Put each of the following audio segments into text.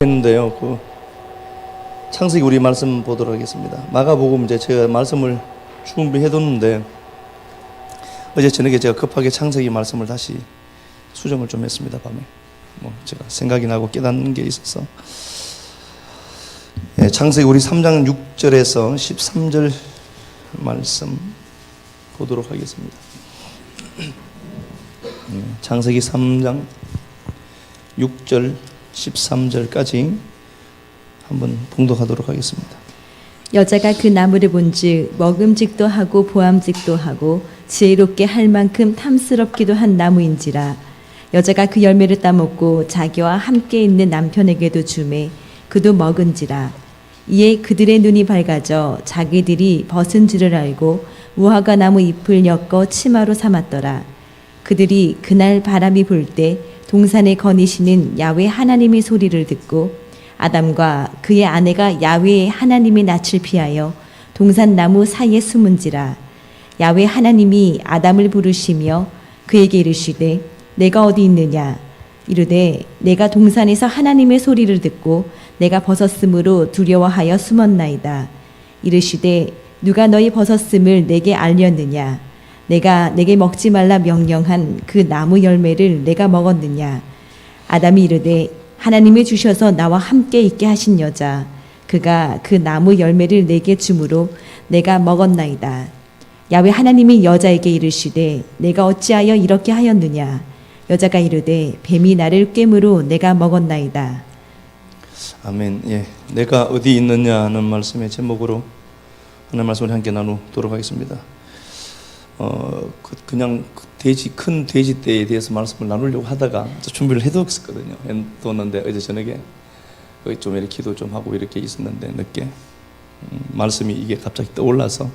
했는데요. 창세기 우리 말씀 보도록 하겠습니다. 마가복음 이제 제가 말씀을 준비해뒀는데 어제 저녁에 제가 급하게 창세기 말씀을 다시 수정을 좀 했습니다. 밤에 제가 생각이 나고 깨닫는 게 있어서 창세기 우리 3장 6절에서 13절 말씀 보도록 하겠습니다. 창세기 3장 6절 13절까지 한번 봉독하도록 하겠습니다. 여자가 그 나무를 본즉 먹음직도 하고 보암직도 하고 지혜롭게 할 만큼 탐스럽기도 한 나무인지라. 여자가 그 열매를 따먹고 자기와 함께 있는 남편에게도 주매 그도 먹은지라. 이에 그들의 눈이 밝아져 자기들이 벗은 줄을 알고 무화과 나무 잎을 엮어 치마로 삼았더라. 그들이 그날 바람이 불 때 동산에 거니시는 야훼 하나님의 소리를 듣고 아담과 그의 아내가 야훼 하나님의 낯을 피하여 동산 나무 사이에 숨은지라. 야훼 하나님이 아담을 부르시며 그에게 이르시되 내가 어디 있느냐. 이르되 내가 동산에서 하나님의 소리를 듣고 내가 벗었으므로 두려워하여 숨었나이다. 이르시되 누가 너희 벗었음을 내게 알렸느냐. 내가 내게 먹지 말라 명령한 그 나무 열매를 내가 먹었느냐. 아담이 이르되 하나님이 주셔서 나와 함께 있게 하신 여자 그가 그 나무 열매를 내게 주므로 내가 먹었나이다. 야훼 하나님이 여자에게 이르시되 내가 어찌하여 이렇게 하였느냐. 여자가 이르되 뱀이 나를 꿰므로 내가 먹었나이다. 아멘. 내가 어디 있느냐 하는 말씀의 제목으로 하나님 말씀을 함께 나누도록 하겠습니다. 그냥 큰 돼지떼에 대해서 말씀을 나누려고 하다가 준비를 해뒀었거든요. 어제 저녁에 좀 이렇게 기도 좀 하고 이렇게 있었는데 늦게 말씀이 이게 갑자기 떠올라서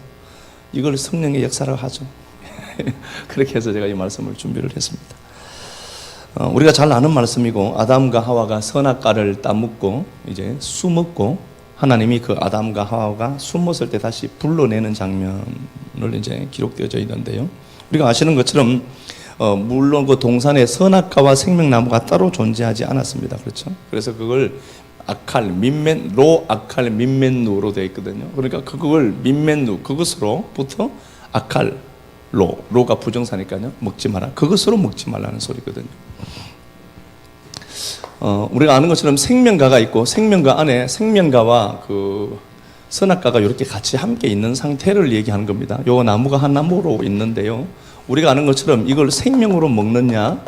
이걸 성령의 역사라고 하죠. 그렇게 해서 제가 이 말씀을 준비를 했습니다. 우리가 잘 아는 말씀이고 아담과 하와가 선악과를 따먹고 이제 숨었고 하나님이 그 아담과 하와가 숨었을 때 다시 불러내는 장면을 이제 기록되어져 있는데요. 우리가 아시는 것처럼 물론 그 동산에 선악과와 생명나무가 따로 존재하지 않았습니다. 그렇죠? 그래서 그걸 아칼, 민멘, 로, 아칼, 민멘누로 되어 있거든요. 그러니까 그걸 민멘누, 그것으로부터 아칼, 로가 부정사니까요. 먹지 마라. 그것으로 먹지 말라는 소리거든요. 우리가 아는 것처럼 생명과가 있고 생명과 안에 생명과와 그 선악과가 이렇게 같이 함께 있는 상태를 얘기하는 겁니다. 요 나무가 한 나무로 있는데요. 우리가 아는 것처럼 이걸 생명으로 먹느냐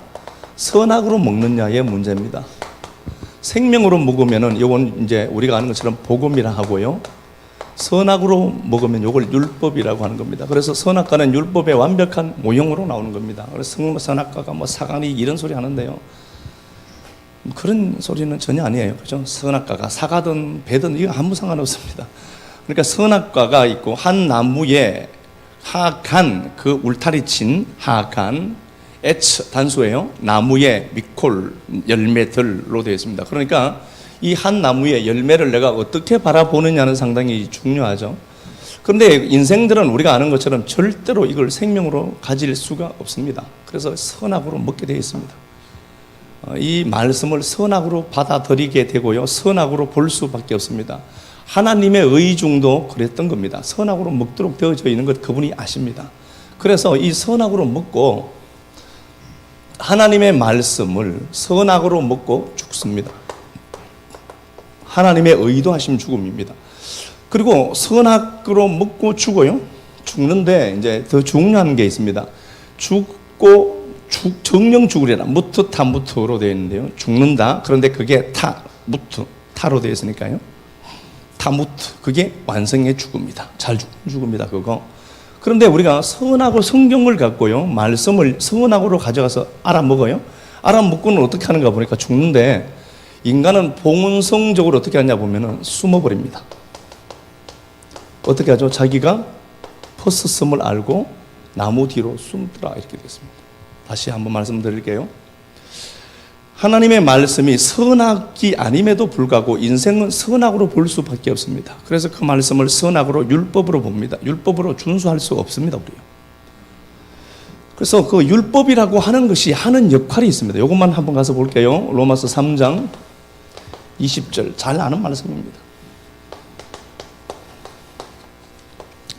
선악으로 먹느냐의 문제입니다. 생명으로 먹으면은 요건 이제 우리가 아는 것처럼 복음이라 하고요. 선악으로 먹으면 요걸 율법이라고 하는 겁니다. 그래서 선악과는 율법의 완벽한 모형으로 나오는 겁니다. 그래서 선악과가 사간이 이런 소리 하는데요. 그런 소리는 전혀 아니에요. 그죠? 선악과가 사과든 배든 이거 아무 상관없습니다. 그러니까 선악과가 있고 한 나무에 하간 그 울타리 친 하간 에츠 단수예요. 나무에 미콜 열매들로 되어 있습니다. 그러니까 이 한 나무의 열매를 내가 어떻게 바라보느냐는 상당히 중요하죠. 그런데 인생들은 우리가 아는 것처럼 절대로 이걸 생명으로 가질 수가 없습니다. 그래서 선악으로 먹게 되어 있습니다. 이 말씀을 선악으로 받아들이게 되고요. 선악으로 볼 수밖에 없습니다. 하나님의 의중도 그랬던 겁니다. 선악으로 먹도록 되어져 있는 것 그분이 아십니다. 그래서 이 선악으로 먹고 하나님의 말씀을 선악으로 먹고 죽습니다. 하나님의 의도하신 죽음입니다. 그리고 선악으로 먹고 죽어요. 죽는데 이제 더 중요한 게 있습니다. 죽고 정령 죽으리라. 무트 타무트로 되어 있는데요. 죽는다. 그런데 그게 타로 되어 있으니까요. 타무트. 그게 완성의 죽음이다. 잘 죽은 죽음이다. 그거. 그런데 우리가 선악으로 성경을 갖고요. 말씀을 선악으로 가져가서 알아먹어요. 알아먹고는 어떻게 하는가 보니까 죽는데 인간은 본성적으로 어떻게 하냐 보면은 숨어버립니다. 어떻게 하죠? 자기가 벗었음을 알고 나무 뒤로 숨더라 이렇게 됐습니다. 다시 한번 말씀드릴게요. 하나님의 말씀이 선악이 아님에도 불구하고 인생은 선악으로 볼 수밖에 없습니다. 그래서 그 말씀을 선악으로 율법으로 봅니다. 율법으로 준수할 수 없습니다. 우리요. 그래서 그 율법이라고 하는 것이 하는 역할이 있습니다. 이것만 한번 가서 볼게요. 로마서 3장 20절 잘 아는 말씀입니다.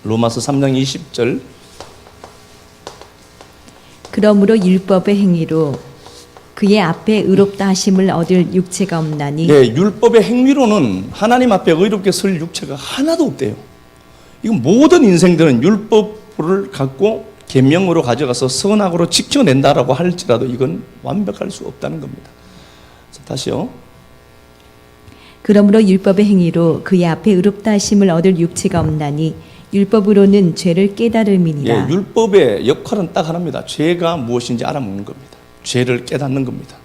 로마서 3장 20절. 그러므로 율법의 행위로 그의 앞에 의롭다 하심을 얻을 육체가 없나니 예, 율법의 행위로는 하나님 앞에 의롭게 설 육체가 하나도 없대요. 이건 모든 인생들은 율법을 갖고 계명으로 가져가서 선악으로 지켜낸다라고 할지라도 이건 완벽할 수 없다는 겁니다. 다시요. 그러므로 율법의 행위로 그의 앞에 의롭다 하심을 얻을 육체가 없나니 율법으로는 죄를 깨달음이니라. 예, 율법의 역할은 딱 하나입니다. 죄가 무엇인지 알아먹는 겁니다. 죄를 깨닫는 겁니다.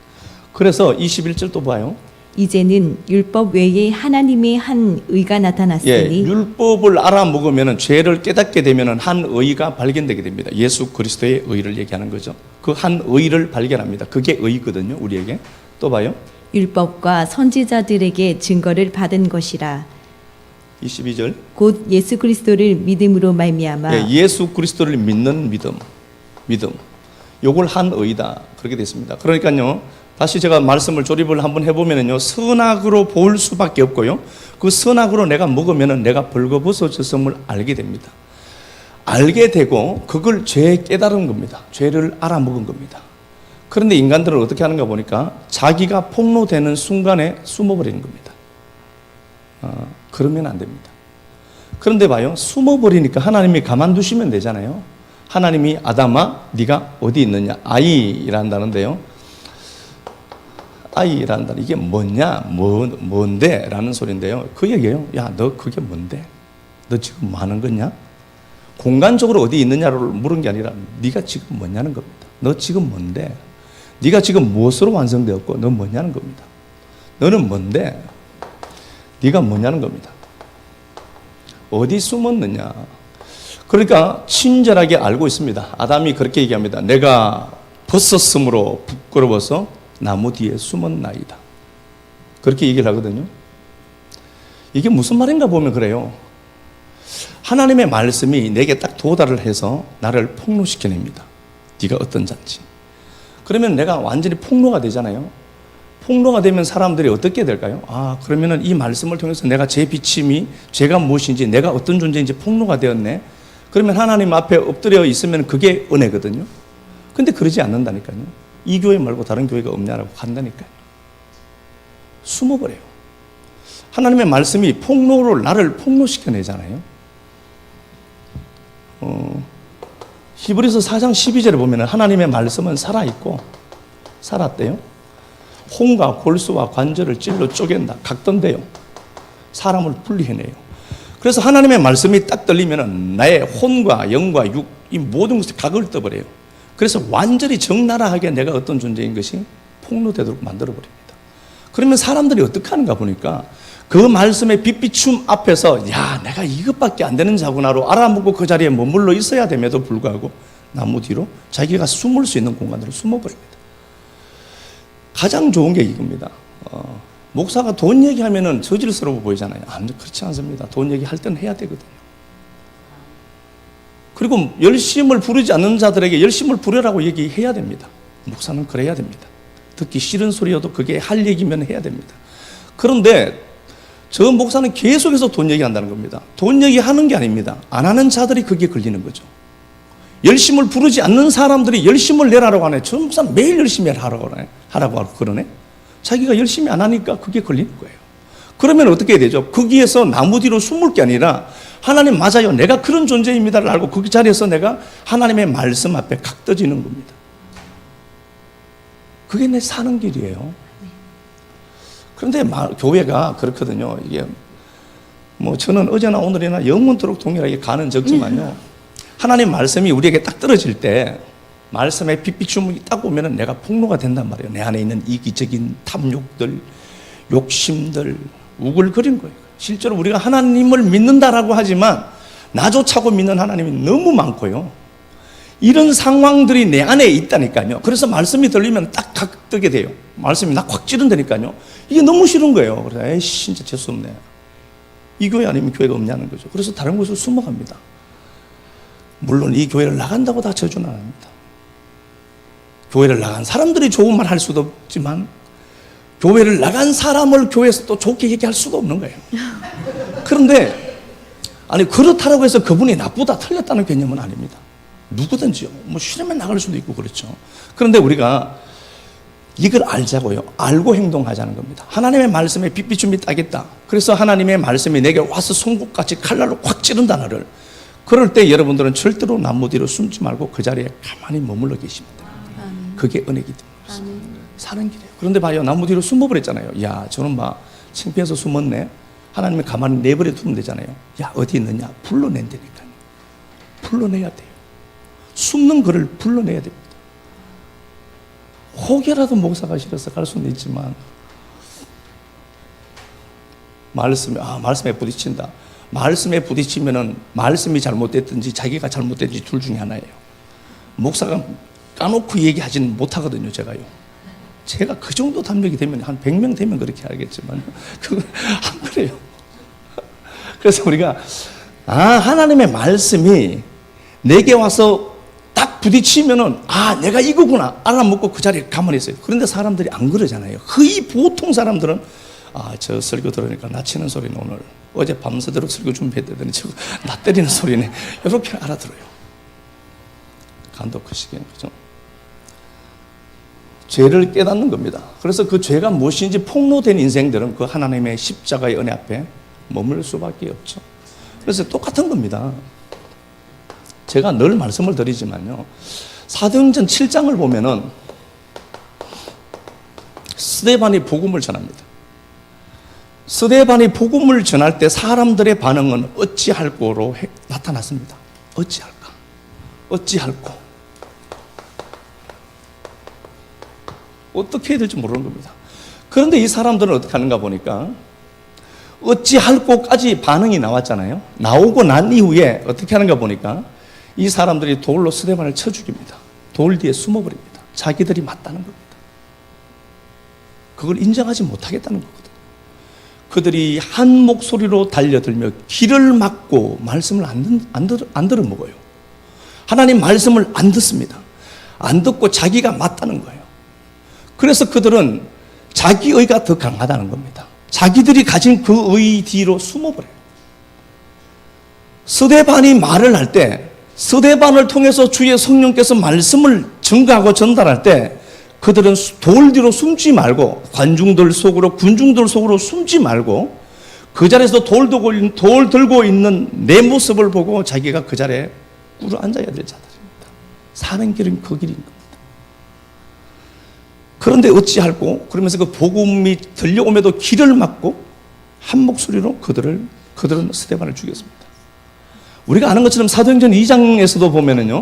그래서 21절 또 봐요. 이제는 율법 외에 하나님의 한 의가 예, 나타났으니 율법을 알아먹으면 죄를 깨닫게 되면 한 의가 발견되게 됩니다. 예수 그리스도의 의를 얘기하는 거죠. 그 한 의를 발견합니다. 그게 의거든요, 우리에게. 또 봐요. 율법과 선지자들에게 증거를 받은 것이라. 22절. 곧 예수 그리스도를 믿음으로 말미암아 예, 예수 그리스도를 믿는 믿음. 요걸 한 의다. 그렇게 됐습니다. 그러니까요. 다시 제가 말씀을 조립을 한번 해보면요. 선악으로 볼 수밖에 없고요. 그 선악으로 내가 먹으면 내가 벌거벗어졌음을 알게 됩니다. 알게 되고 그걸 죄 깨달은 겁니다. 죄를 알아먹은 겁니다. 그런데 인간들은 어떻게 하는가 보니까 자기가 폭로되는 순간에 숨어버리는 겁니다. 그러면 안 됩니다. 그런데 봐요. 숨어버리니까 하나님이 가만두시면 되잖아요. 하나님이 아담아 네가 어디 있느냐. 아이란다는데요. 아이란다. 이게 뭐냐? 뭔데? 라는 소리인데요. 그 얘기예요. 야, 너 그게 뭔데? 너 지금 뭐 하는 거냐? 공간적으로 어디 있느냐를 물은 게 아니라 네가 지금 뭐냐는 겁니다. 너 지금 뭔데? 네가 지금 무엇으로 완성되었고 너 뭐냐는 겁니다. 너는 뭔데? 네가 뭐냐는 겁니다. 어디 숨었느냐? 그러니까 친절하게 알고 있습니다. 아담이 그렇게 얘기합니다. 내가 벗었으므로 부끄러워서 나무 뒤에 숨었나이다. 그렇게 얘기를 하거든요. 이게 무슨 말인가 보면 그래요. 하나님의 말씀이 내게 딱 도달을 해서 나를 폭로시켜냅니다. 네가 어떤 자인지. 그러면 내가 완전히 폭로가 되잖아요. 폭로가 되면 사람들이 어떻게 될까요? 그러면은 이 말씀을 통해서 내가 제 비침이 죄가 무엇인지 내가 어떤 존재인지 폭로가 되었네. 그러면 하나님 앞에 엎드려 있으면 그게 은혜거든요. 근데 그러지 않는다니까요. 이 교회 말고 다른 교회가 없냐라고 한다니까요. 숨어버려요. 하나님의 말씀이 나를 폭로시켜내잖아요. 히브리서 4장 12절에 보면 하나님의 말씀은 살아있고 살았대요. 혼과 골수와 관절을 찔러 쪼갠다. 각던데요. 사람을 분리해내요. 그래서 하나님의 말씀이 딱 들리면 나의 혼과 영과 육, 이 모든 것을 각을 떠버려요. 그래서 완전히 적나라하게 내가 어떤 존재인 것이 폭로되도록 만들어버립니다. 그러면 사람들이 어떻게 하는가 보니까 그 말씀의 빛비춤 앞에서 야, 내가 이것밖에 안 되는 자구나로 알아먹고 그 자리에 머물러 있어야 됨에도 불구하고 나무 뒤로 자기가 숨을 수 있는 공간으로 숨어버립니다. 가장 좋은 게 이겁니다. 목사가 돈 얘기하면 저질스러워 보이잖아요. 그렇지 않습니다. 돈 얘기할 때는 해야 되거든요. 그리고 열심을 부르지 않는 자들에게 열심을 부르라고 얘기해야 됩니다. 목사는 그래야 됩니다. 듣기 싫은 소리여도 그게 할 얘기면 해야 됩니다. 그런데 저 목사는 계속해서 돈 얘기한다는 겁니다. 돈 얘기하는 게 아닙니다. 안 하는 자들이 그게 걸리는 거죠. 열심을 부르지 않는 사람들이 열심을 내라고 하네. 저 목사는 매일 열심히 하라고 그러네. 자기가 열심히 안 하니까 그게 걸리는 거예요. 그러면 어떻게 해야 되죠? 거기에서 나무 뒤로 숨을 게 아니라 하나님 맞아요. 내가 그런 존재입니다를 알고 그 자리에서 내가 하나님의 말씀 앞에 각떠지는 겁니다. 그게 내 사는 길이에요. 그런데 교회가 그렇거든요. 이게 뭐 저는 어제나 오늘이나 영원토록 동일하게 가는 적지만요. 하나님 말씀이 우리에게 딱 떨어질 때 말씀의 빛비춤이 딱 오면은 내가 폭로가 된단 말이에요. 내 안에 있는 이기적인 탐욕들, 욕심들, 우글거리는 거예요. 실제로 우리가 하나님을 믿는다라고 하지만 나조차고 믿는 하나님이 너무 많고요. 이런 상황들이 내 안에 있다니까요. 그래서 말씀이 들리면 딱 뜨게 돼요. 말씀이 나 확 찌른다니까요. 이게 너무 싫은 거예요. 그래서 에이씨 진짜 재수없네. 이 교회 아니면 교회가 없냐는 거죠. 그래서 다른 곳으로 숨어갑니다. 물론 이 교회를 나간다고 다 저주는 안 합니다. 교회를 나간 사람들이 좋은 말 할 수도 없지만 교회를 나간 사람을 교회에서 또 좋게 얘기할 수도 없는 거예요. 그런데 아니 그렇다라고 해서 그분이 나쁘다 틀렸다는 개념은 아닙니다. 누구든지요. 뭐 실험에 나갈 수도 있고 그렇죠. 그런데 우리가 이걸 알자고요. 알고 행동하자는 겁니다. 하나님의 말씀에 빛비춤이 따겠다. 그래서 하나님의 말씀이 내게 와서 송곳같이 칼날로 확 찌른다 나를. 그럴 때 여러분들은 절대로 나무 뒤로 숨지 말고 그 자리에 가만히 머물러 계시면 됩니다. 그게 은혜이기 때문에 사는 길이에요. 그런데 봐요. 나무 뒤로 숨어버렸잖아요. 야 저는 막 창피해서 숨었네. 하나님이 가만히 내버려 두면 되잖아요. 야 어디 있느냐 불러낸다니까요. 불러내야 돼요. 숨는 그를 불러내야 됩니다. 혹여라도 목사가 싫어서 갈 수는 있지만 말씀에 부딪힌다. 말씀에 부딪히면은 말씀이 잘못됐든지 자기가 잘못됐든지 둘 중에 하나예요. 목사가 까놓고 얘기하지는 못하거든요. 제가 그 정도 담력이 되면 한 100명 되면 그렇게 알겠지만 그건 안 그래요. 그래서 우리가 하나님의 말씀이 내게 와서 딱 부딪히면은 내가 이거구나 알아먹고 그 자리에 가만히 있어요. 그런데 사람들이 안 그러잖아요. 거의 보통 사람들은 저 설교 들으니까 나 치는 소리는 오늘 어제 밤새도록 설교 준비했더니 저거 나 때리는 소리네 이렇게 알아들어요. 간도 크시게 그죠? 죄를 깨닫는 겁니다. 그래서 그 죄가 무엇인지 폭로된 인생들은 그 하나님의 십자가의 은혜 앞에 머물 수밖에 없죠. 그래서 똑같은 겁니다. 제가 늘 말씀을 드리지만요. 사도행전 7장을 보면은 스데반이 복음을 전합니다. 스데반이 복음을 전할 때 사람들의 반응은 어찌할꼬로 나타났습니다. 어찌할까? 어찌할꼬? 어떻게 해야 될지 모르는 겁니다. 그런데 이 사람들은 어떻게 하는가 보니까 어찌할꼬까지 반응이 나왔잖아요. 나오고 난 이후에 어떻게 하는가 보니까 이 사람들이 돌로 스데반을 쳐 죽입니다. 돌 뒤에 숨어버립니다. 자기들이 맞다는 겁니다. 그걸 인정하지 못하겠다는 거거든요. 그들이 한 목소리로 달려들며 귀를 막고 말씀을 안 들어먹어요. 하나님 말씀을 안 듣습니다. 안 듣고 자기가 맞다는 거예요. 그래서 그들은 자기 의가 더 강하다는 겁니다. 자기들이 가진 그 의 뒤로 숨어버려요. 스데반이 말을 할 때 스데반을 통해서 주의 성령께서 말씀을 증거하고 전달할 때 그들은 돌 뒤로 숨지 말고 관중들 속으로 군중들 속으로 숨지 말고 그 자리에서 돌 들고 있는 내 모습을 보고 자기가 그 자리에 꿇어 앉아야 될 자들입니다. 사는 길은 그 길인 겁니다. 그런데 어찌할꼬 그러면서 그 복음이 들려오면도 길을 막고 한 목소리로 그들은 스데반을 죽였습니다. 우리가 아는 것처럼 사도행전 2장에서도 보면은요,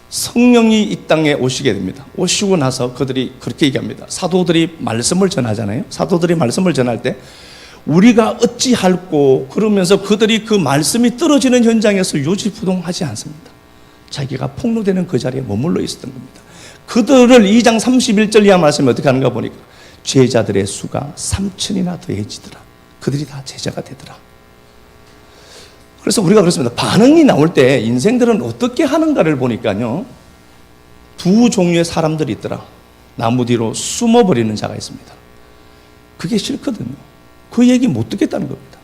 성령이 이 땅에 오시게 됩니다. 오시고 나서 그들이 그렇게 얘기합니다. 사도들이 말씀을 전하잖아요. 사도들이 말씀을 전할 때 우리가 어찌할꼬 그러면서 그들이 그 말씀이 떨어지는 현장에서 요지부동하지 않습니다. 자기가 폭로되는 그 자리에 머물러 있었던 겁니다. 그들을 2장 31절 이하 말씀이 어떻게 하는가 보니까 제자들의 수가 3천이나 더해지더라. 그들이 다 제자가 되더라. 그래서 우리가 그렇습니다. 반응이 나올 때 인생들은 어떻게 하는가를 보니까요, 두 종류의 사람들이 있더라. 나무 뒤로 숨어버리는 자가 있습니다. 그게 싫거든요. 그 얘기 못 듣겠다는 겁니다.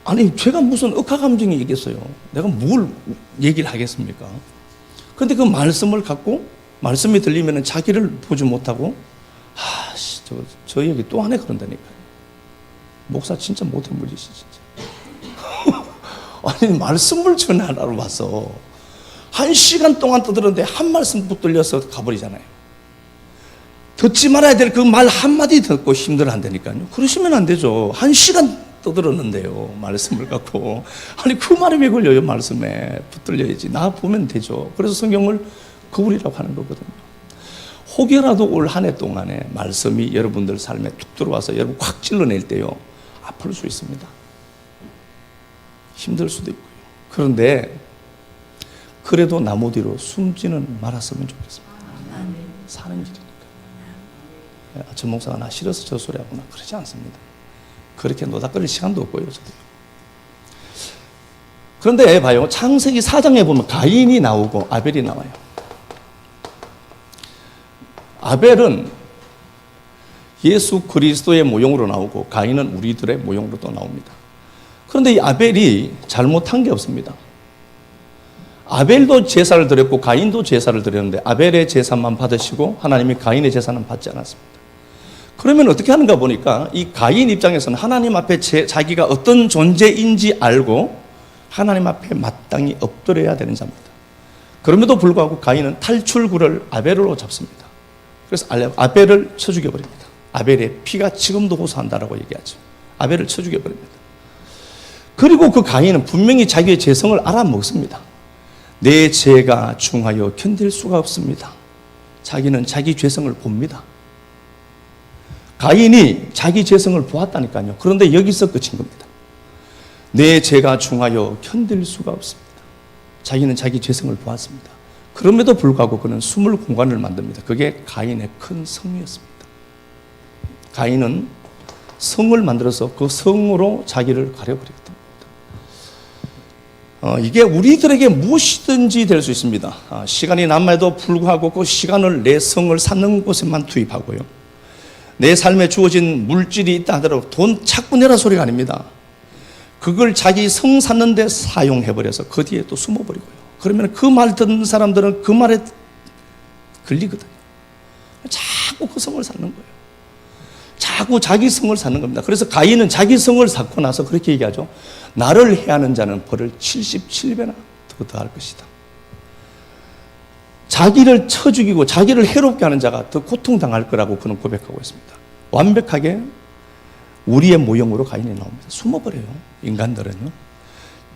아니 제가 무슨 억하감정이 있겠어요. 내가 뭘 얘기를 하겠습니까? 그런데 그 말씀을 갖고 말씀이 들리면 자기를 보지 못하고 저 얘기 또 하네 그런다니까요. 목사 진짜 못해 물리시 진짜. 아니 말씀을 전하러 와서 1시간 동안 떠들었는데 한 말씀 붙들려서 가버리잖아요. 듣지 말아야 될 그 말 한마디 듣고 힘들어한다니까요. 그러시면 안 되죠. 1시간 떠들었는데요 말씀을 갖고. 아니 그 말이 왜 걸려요. 말씀에 붙들려야지. 나 보면 되죠. 그래서 성경을 거울이라고 하는 거거든요. 혹여라도 올 한 해 동안에 말씀이 여러분들 삶에 툭 들어와서 여러분 확 찔러낼 때요, 아플 수 있습니다. 힘들 수도 있고요. 그런데 그래도 나무 뒤로 숨지는 말았으면 좋겠습니다. 사는 길이니까. 저 목사가 나 싫어서 저 소리 하구나 그러지 않습니다. 그렇게 노닥거릴 시간도 없고요. 저도. 그런데 봐요. 창세기 4장에 보면 가인이 나오고 아벨이 나와요. 아벨은 예수 그리스도의 모형으로 나오고 가인은 우리들의 모형으로 또 나옵니다. 그런데 이 아벨이 잘못한 게 없습니다. 아벨도 제사를 드렸고 가인도 제사를 드렸는데 아벨의 제사만 받으시고 하나님이 가인의 제사는 받지 않았습니다. 그러면 어떻게 하는가 보니까 이 가인 입장에서는 하나님 앞에 자기가 어떤 존재인지 알고 하나님 앞에 마땅히 엎드려야 되는 자입니다. 그럼에도 불구하고 가인은 탈출구를 아벨로 잡습니다. 그래서 아벨을 쳐 죽여버립니다. 아벨의 피가 지금도 호소한다라고 얘기하죠. 아벨을 쳐 죽여버립니다. 그리고 그 가인은 분명히 자기의 죄성을 알아먹습니다. 내 죄가 중하여 견딜 수가 없습니다. 자기는 자기 죄성을 봅니다. 가인이 자기 죄성을 보았다니까요. 그런데 여기서 끝인 겁니다. 내 죄가 중하여 견딜 수가 없습니다. 자기는 자기 죄성을 보았습니다. 그럼에도 불구하고 그는 숨을 공간을 만듭니다. 그게 가인의 큰 성이었습니다. 가인은 성을 만들어서 그 성으로 자기를 가려버렸던 겁니다. 이게 우리들에게 무엇이든지 될 수 있습니다. 시간이 남아도 불구하고 그 시간을 내 성을 쌓는 곳에만 투입하고요. 내 삶에 주어진 물질이 있다 하더라도 돈 자꾸 내라 소리가 아닙니다. 그걸 자기 성 쌓는 데 사용해버려서 그 뒤에 또 숨어버리고요. 그러면 그 말 듣는 사람들은 그 말에 걸리거든요. 자꾸 그 성을 쌓는 거예요. 자꾸 자기 성을 쌓는 겁니다. 그래서 가인은 자기 성을 쌓고 나서 그렇게 얘기하죠. 나를 해하는 자는 벌을 77배나 더 더할 것이다. 자기를 쳐 죽이고 자기를 해롭게 하는 자가 더 고통당할 거라고 그는 고백하고 있습니다. 완벽하게 우리의 모형으로 가인이 나옵니다. 숨어버려요. 인간들은요.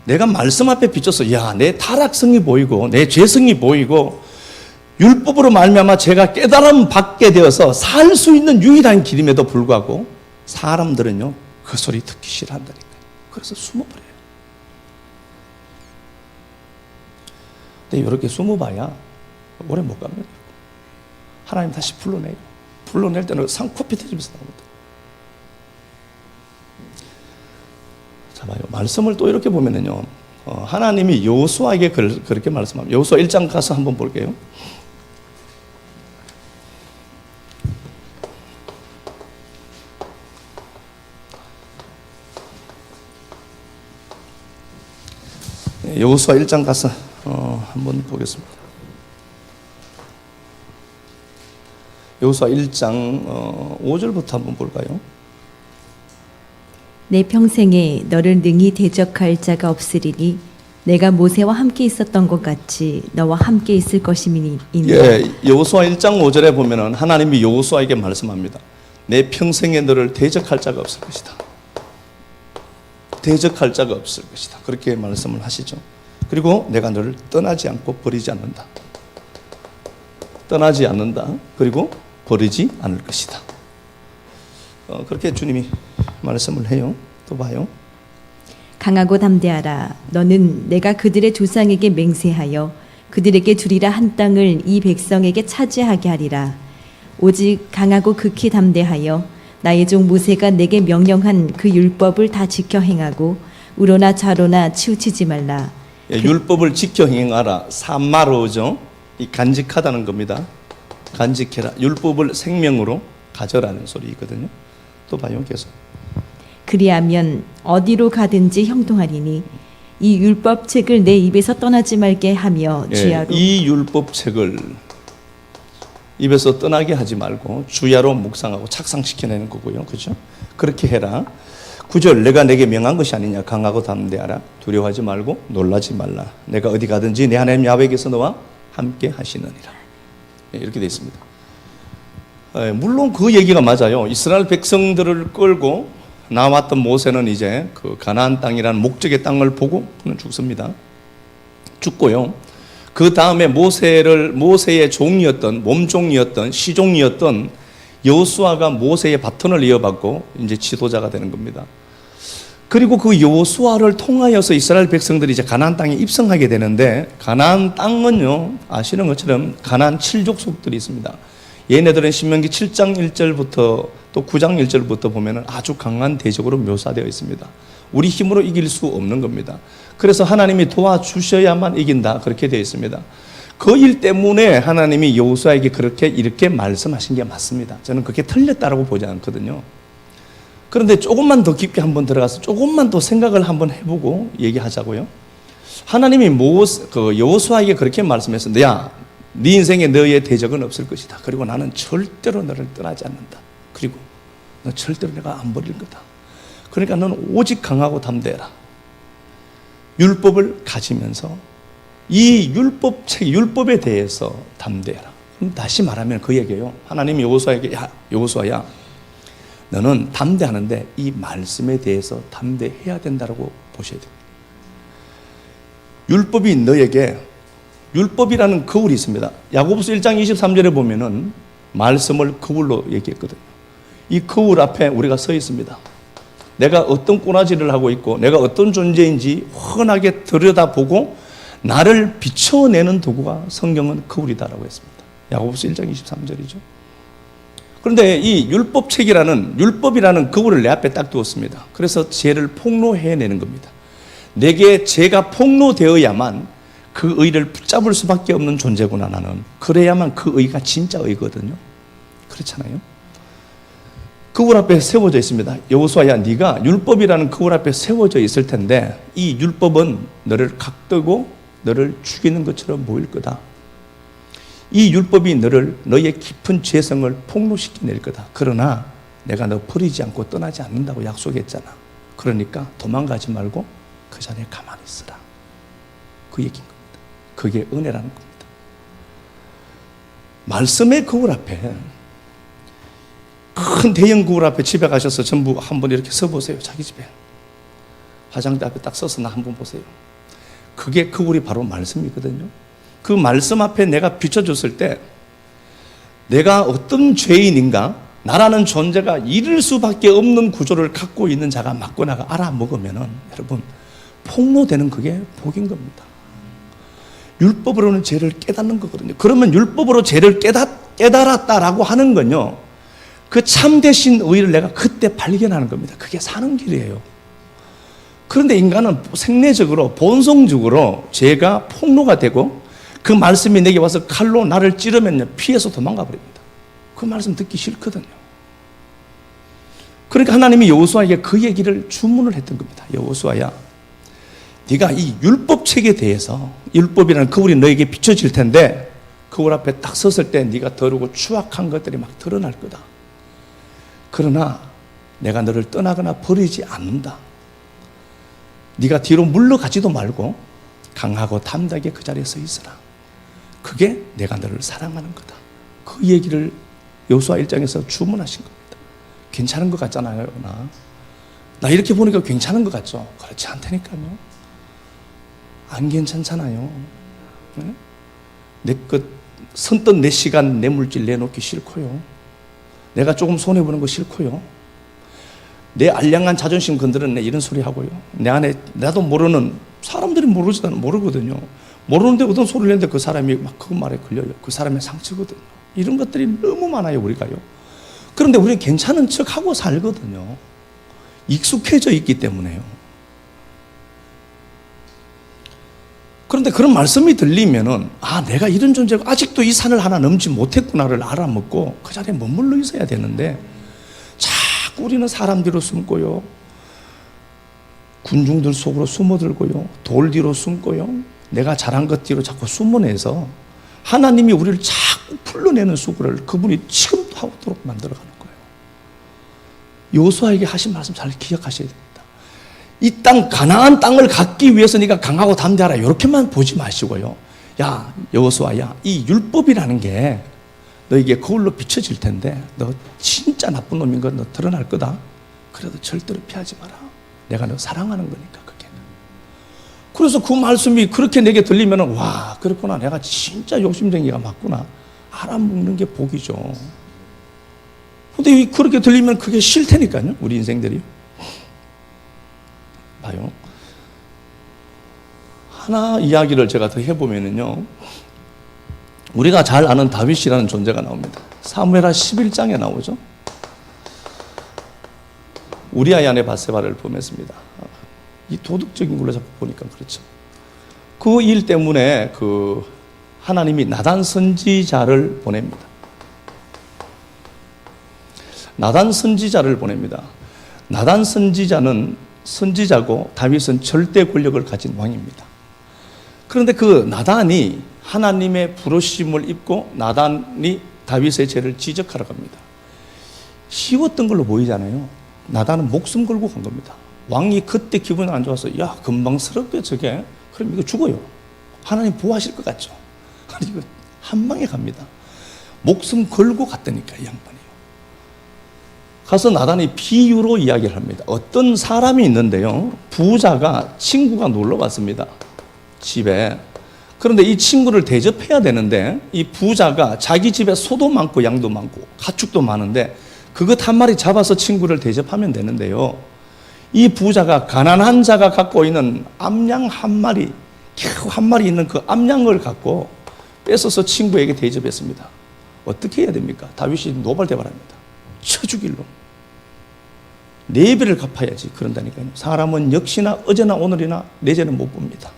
내가 말씀 앞에 비춰서 내 타락성이 보이고 내 죄성이 보이고 율법으로 말미암아 제가 깨달음 받게 되어서 살 수 있는 유일한 길임에도 불구하고 사람들은요 그 소리 듣기 싫어한다니까요. 그래서 숨어버려요. 근데 이렇게 숨어봐야 오래 못 갑니다. 하나님 다시 불러내요. 불러낼 때는 코피 터지면서 나옵니다. 자, 봐요. 말씀을 또 이렇게 보면은요, 하나님이 여호수아에게 그렇게 말씀합니다. 여호수아 1장 가서 한번 볼게요. 여호수아 1장 가서 한번 보겠습니다. 여호수아 1장 5절부터 한번 볼까요? 내 평생에 너를 능히 대적할 자가 없으리니 내가 모세와 함께 있었던 것 같이 너와 함께 있을 것임이니. 여호수아 1장 5절에 보면은 하나님이 여호수아에게 말씀합니다. 내 평생에 너를 대적할 자가 없을 것이다. 대적할 자가 없을 것이다. 그렇게 말씀을 하시죠. 그리고 내가 너를 떠나지 않고 버리지 않는다. 떠나지 않는다. 그리고 버리지 않을 것이다. 그렇게 주님이 말씀을 해요. 또 봐요. 강하고 담대하라. 너는 내가 그들의 조상에게 맹세하여 그들에게 주리라 한 땅을 이 백성에게 차지하게 하리라. 오직 강하고 극히 담대하여 나의 종 모세가 내게 명령한 그 율법을 다 지켜 행하고 우로나 좌로나 치우치지 말라. 율법을 지켜 행하라. 사마로죠. 이 간직하다는 겁니다. 간직해라. 율법을 생명으로 가져라는 소리거든요. 또 봐요. 계속. 그리하면 어디로 가든지 형통하리니 이 율법책을 내 입에서 떠나지 말게 하며 주야로. 이 율법책을 입에서 떠나게 하지 말고 주야로 묵상하고 착상시켜내는 거고요. 그렇죠? 그렇게 해라. 9절 내가 내게 명한 것이 아니냐. 강하고 담대하라. 두려워하지 말고 놀라지 말라. 내가 어디 가든지 내 하나님 야훼께서 너와 함께 하시느니라. 이렇게 되어 있습니다. 물론 그 얘기가 맞아요. 이스라엘 백성들을 끌고 나왔던 모세는 이제 그 가나안 땅이라는 목적의 땅을 보고 그는 죽습니다. 죽고요. 그 다음에 모세의 종이었던 몸종이었던 시종이었던 여호수아가 모세의 바톤을 이어받고 이제 지도자가 되는 겁니다. 그리고 그 여호수아를 통하여서 이스라엘 백성들이 이제 가나안 땅에 입성하게 되는데 가나안 땅은요 아시는 것처럼 가나안 7족속들이 있습니다. 얘네들은 신명기 7장 1절부터 또 9장 1절부터 보면은 아주 강한 대적으로 묘사되어 있습니다. 우리 힘으로 이길 수 없는 겁니다. 그래서 하나님이 도와주셔야만 이긴다 그렇게 되어 있습니다. 그 일 때문에 하나님이 여호수아에게 이렇게 말씀하신 게 맞습니다. 저는 그게 틀렸다라고 보지 않거든요. 그런데 조금만 더 깊게 한번 들어가서 조금만 더 생각을 한번 해보고 얘기하자고요. 하나님이 여호수아에게 그렇게 말씀했어. 야, 네 인생에 너의 대적은 없을 것이다. 그리고 나는 절대로 너를 떠나지 않는다. 그리고 너 절대로 내가 안 버릴 거다. 그러니까 너는 오직 강하고 담대해라. 율법을 가지면서 이 율법에 대해서 담대해라. 그럼 다시 말하면 그 얘기예요. 하나님이 여호수아에게, 야, 여호수아야, 너는 담대하는데 이 말씀에 대해서 담대해야 된다고 보셔야 돼요. 율법이 너에게, 율법이라는 거울이 있습니다. 야고보서 1장 23절에 보면은 말씀을 거울로 얘기했거든요. 이 거울 앞에 우리가 서 있습니다. 내가 어떤 꼬라지를 하고 있고 내가 어떤 존재인지 훤하게 들여다보고 나를 비춰내는 도구가 성경은 거울이다라고 했습니다. 야고보서 1장 23절이죠. 그런데 이 율법이라는 거울을 내 앞에 딱 두었습니다. 그래서 죄를 폭로해내는 겁니다. 내게 죄가 폭로되어야만 그 의를 붙잡을 수밖에 없는 존재구나, 나는. 그래야만 그 의가 진짜 의거든요. 그렇잖아요. 거울 앞에 세워져 있습니다. 여호수아야, 네가 율법이라는 거울 앞에 세워져 있을 텐데 이 율법은 너를 각도고 너를 죽이는 것처럼 보일 거다. 이 율법이 너의 깊은 죄성을 폭로시켜낼 거다. 그러나 내가 너 버리지 않고 떠나지 않는다고 약속했잖아. 그러니까 도망가지 말고 그 자리에 가만히 있으라. 그 얘기인 겁니다. 그게 은혜라는 겁니다. 말씀의 거울 앞에, 큰 대형 거울 앞에 집에 가셔서 전부 한번 이렇게 서보세요. 자기 집에 화장대 앞에 딱 서서 나 한번 보세요. 그게 거울이 바로 말씀이거든요. 그 말씀 앞에 내가 비춰줬을 때 내가 어떤 죄인인가, 나라는 존재가 이를 수밖에 없는 구조를 갖고 있는 자가 맞구나가 알아먹으면은 여러분 폭로되는 그게 복인 겁니다. 율법으로는 죄를 깨닫는 거거든요. 그러면 율법으로 죄를 깨달았다라고 하는 건요, 그 참되신 의를 내가 그때 발견하는 겁니다. 그게 사는 길이에요. 그런데 인간은 생리적으로, 본성적으로 죄가 폭로가 되고 그 말씀이 내게 와서 칼로 나를 찌르면요, 피해서 도망가 버립니다. 그 말씀 듣기 싫거든요. 그러니까 하나님이 여호수아에게 그 얘기를 주문을 했던 겁니다. 여호수아야, 네가 이 율법책에 대해서, 율법이라는 거울이 너에게 비춰질 텐데 거울 앞에 딱 섰을 때 네가 더러고 추악한 것들이 막 드러날 거다. 그러나 내가 너를 떠나거나 버리지 않는다. 네가 뒤로 물러가지도 말고 강하고 담대하게 그 자리에 서 있으라. 그게 내가 너를 사랑하는 거다. 그 얘기를 여호수아 1장에서 주문하신 겁니다. 괜찮은 것 같잖아요. 나 이렇게 보니까 괜찮은 것 같죠? 그렇지 않다니까요. 안 괜찮잖아요. 네? 내 것 선뜻 내 시간, 내 물질 내놓기 싫고요. 내가 조금 손해보는 거 싫고요. 내 알량한 자존심 건드렸네 이런 소리 하고요. 내 안에 나도 모르는, 사람들이 모르거든요. 모르는데 어떤 소리를 했는데 그 사람이 막 그 말에 걸려요. 그 사람의 상처거든요. 이런 것들이 너무 많아요, 우리가요. 그런데 우리는 괜찮은 척하고 살거든요. 익숙해져 있기 때문에요. 그런데 그런 말씀이 들리면은, 아, 내가 이런 존재고 아직도 이 산을 하나 넘지 못했구나를 알아먹고 그 자리에 머물러 있어야 되는데, 자꾸 우리는 사람 뒤로 숨고요, 군중들 속으로 숨어들고요, 돌 뒤로 숨고요, 내가 잘한 것 뒤로 자꾸 숨어내서 하나님이 우리를 자꾸 풀러내는 수고를 그분이 지금도 하도록 만들어가는 거예요. 여호수아에게 하신 말씀 잘 기억하셔야 됩니다. 이 땅, 가나안 땅을 갖기 위해서 네가 강하고 담대하라, 이렇게만 보지 마시고요, 야 여호수아야, 이 율법이라는 게 너에게 거울로 비춰질 텐데 너 진짜 나쁜 놈인 건 너 드러날 거다. 그래도 절대로 피하지 마라. 내가 너 사랑하는 거니까. 그게. 그래서 그 말씀이 그렇게 내게 들리면, 와, 그렇구나, 내가 진짜 욕심쟁이가 맞구나, 알아먹는 게 복이죠. 근데 그렇게 들리면 그게 싫다니까요, 우리 인생들이. 봐요. 하나 이야기를 제가 더 해보면은요, 우리가 잘 아는 다윗이라는 존재가 나옵니다. 사무엘하 11장에 나오죠. 우리아의 아내 바세바를 범했습니다. 이 도덕적인 걸로 자꾸 보니까 그렇죠. 그 일 때문에 하나님이 나단 선지자를 보냅니다. 나단 선지자를 보냅니다. 나단 선지자는 선지자고 다윗은 절대 권력을 가진 왕입니다. 그런데 그 나단이 하나님의 부르심을 입고 나단이 다윗의 죄를 지적하러 갑니다. 쉬웠던 걸로 보이잖아요. 나단은 목숨 걸고 간 겁니다. 왕이 그때 기분이 안 좋아서 야 금방스럽게 저게 그럼 이거 죽어요. 하나님 보호하실 것 같죠. 아니 이거 한 방에 갑니다. 목숨 걸고 갔다니까 이 양반이요. 가서 나단이 비유로 이야기를 합니다. 어떤 사람이 있는데요. 부자가 친구가 놀러 왔습니다. 집에. 그런데 이 친구를 대접해야 되는데 이 부자가 자기 집에 소도 많고 양도 많고 가축도 많은데 그것 한 마리 잡아서 친구를 대접하면 되는데요. 이 부자가 가난한 자가 갖고 있는 암양 한 마리, 겨우 한 마리 있는 그 암양을 갖고 뺏어서 친구에게 대접했습니다. 어떻게 해야 됩니까? 다윗이 노발대발합니다. 쳐 죽일 놈. 4배를 갚아야지. 그런다니까요. 사람은 역시나 어제나 오늘이나 내 죄는 못 봅니다.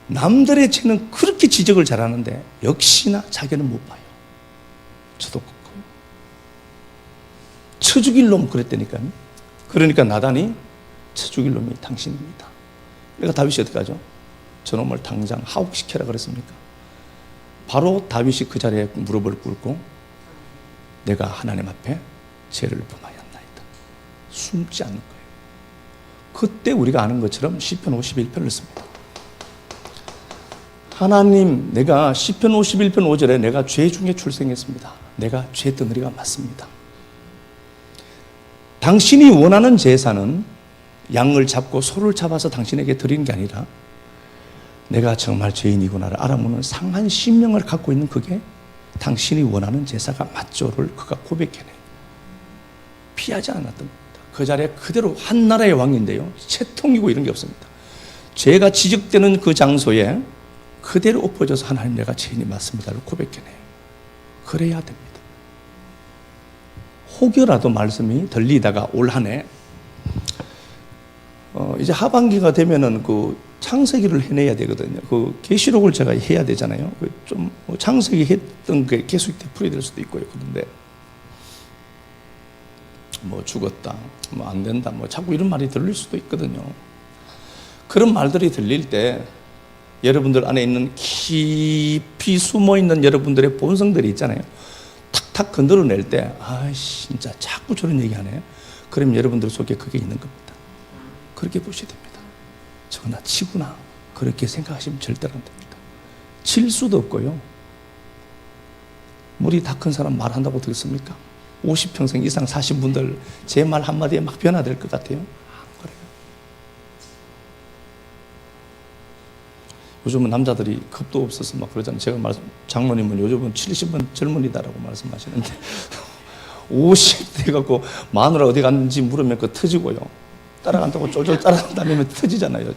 남들의 죄는 그렇게 지적을 잘하는데 역시나 자기는 못 봐요. 저도 그렇고요. 쳐 죽일 놈 그랬다니까요. 그러니까 나단이 쳐 죽일 놈이 당신입니다. 그러니까 다윗이 어떻게 하죠? 저놈을 당장 하옥시켜라 그랬습니까? 바로 다윗이 그 자리에 무릎을 꿇고 내가 하나님 앞에 죄를 범하였나이다. 숨지 않는 거예요. 그때 우리가 아는 것처럼 시편 51편을 씁니다. 하나님, 내가 시편 51편 5절에 내가 죄 중에 출생했습니다. 내가 죄 덩어리가 맞습니다. 당신이 원하는 제사는 양을 잡고 소를 잡아서 당신에게 드리는 게 아니라 내가 정말 죄인이구나를 알아보는 상한 심령을 갖고 있는 그게 당신이 원하는 제사가 맞죠를 그가 고백해내요. 피하지 않았던 겁니다. 그 자리에 그대로 한 나라의 왕인데요. 채통이고 이런 게 없습니다. 죄가 지적되는 그 장소에 그대로 엎어져서 하나님 내가 죄인이 맞습니다를 고백해내요. 그래야 됩니다. 혹여라도 말씀이 들리다가 올 한 해 이제 하반기가 되면은 그 창세기를 해내야 되거든요. 그 계시록을 제가 해야 되잖아요. 좀 창세기 했던 게 계속 되풀이 될 수도 있고요. 그런데 뭐 죽었다, 뭐 안 된다, 뭐 자꾸 이런 말이 들릴 수도 있거든요. 그런 말들이 들릴 때 여러분들 안에 있는 깊이 숨어 있는 여러분들의 본성들이 있잖아요. 탁탁 건드려낼 때, 아, 진짜 자꾸 저런 얘기하네. 그럼 여러분들 속에 그게 있는 겁니다. 그렇게 보셔야 됩니다. 저거 나 치구나. 그렇게 생각하시면 절대로 안 됩니다. 칠 수도 없고요. 머리 다 큰 사람 말한다고 들었습니까? 50평생 이상 사신 분들 제 말 한마디에 막 변화될 것 같아요? 안 그래요. 요즘은 남자들이 겁도 없어서 막 그러잖아요. 제가 장로님은 요즘은 70은 젊은이다라고 말씀하시는데 50대 갖고 마누라 어디 갔는지 물으면 그 터지고요. 따라간다고 쫄쫄 따라간다면 터지잖아요.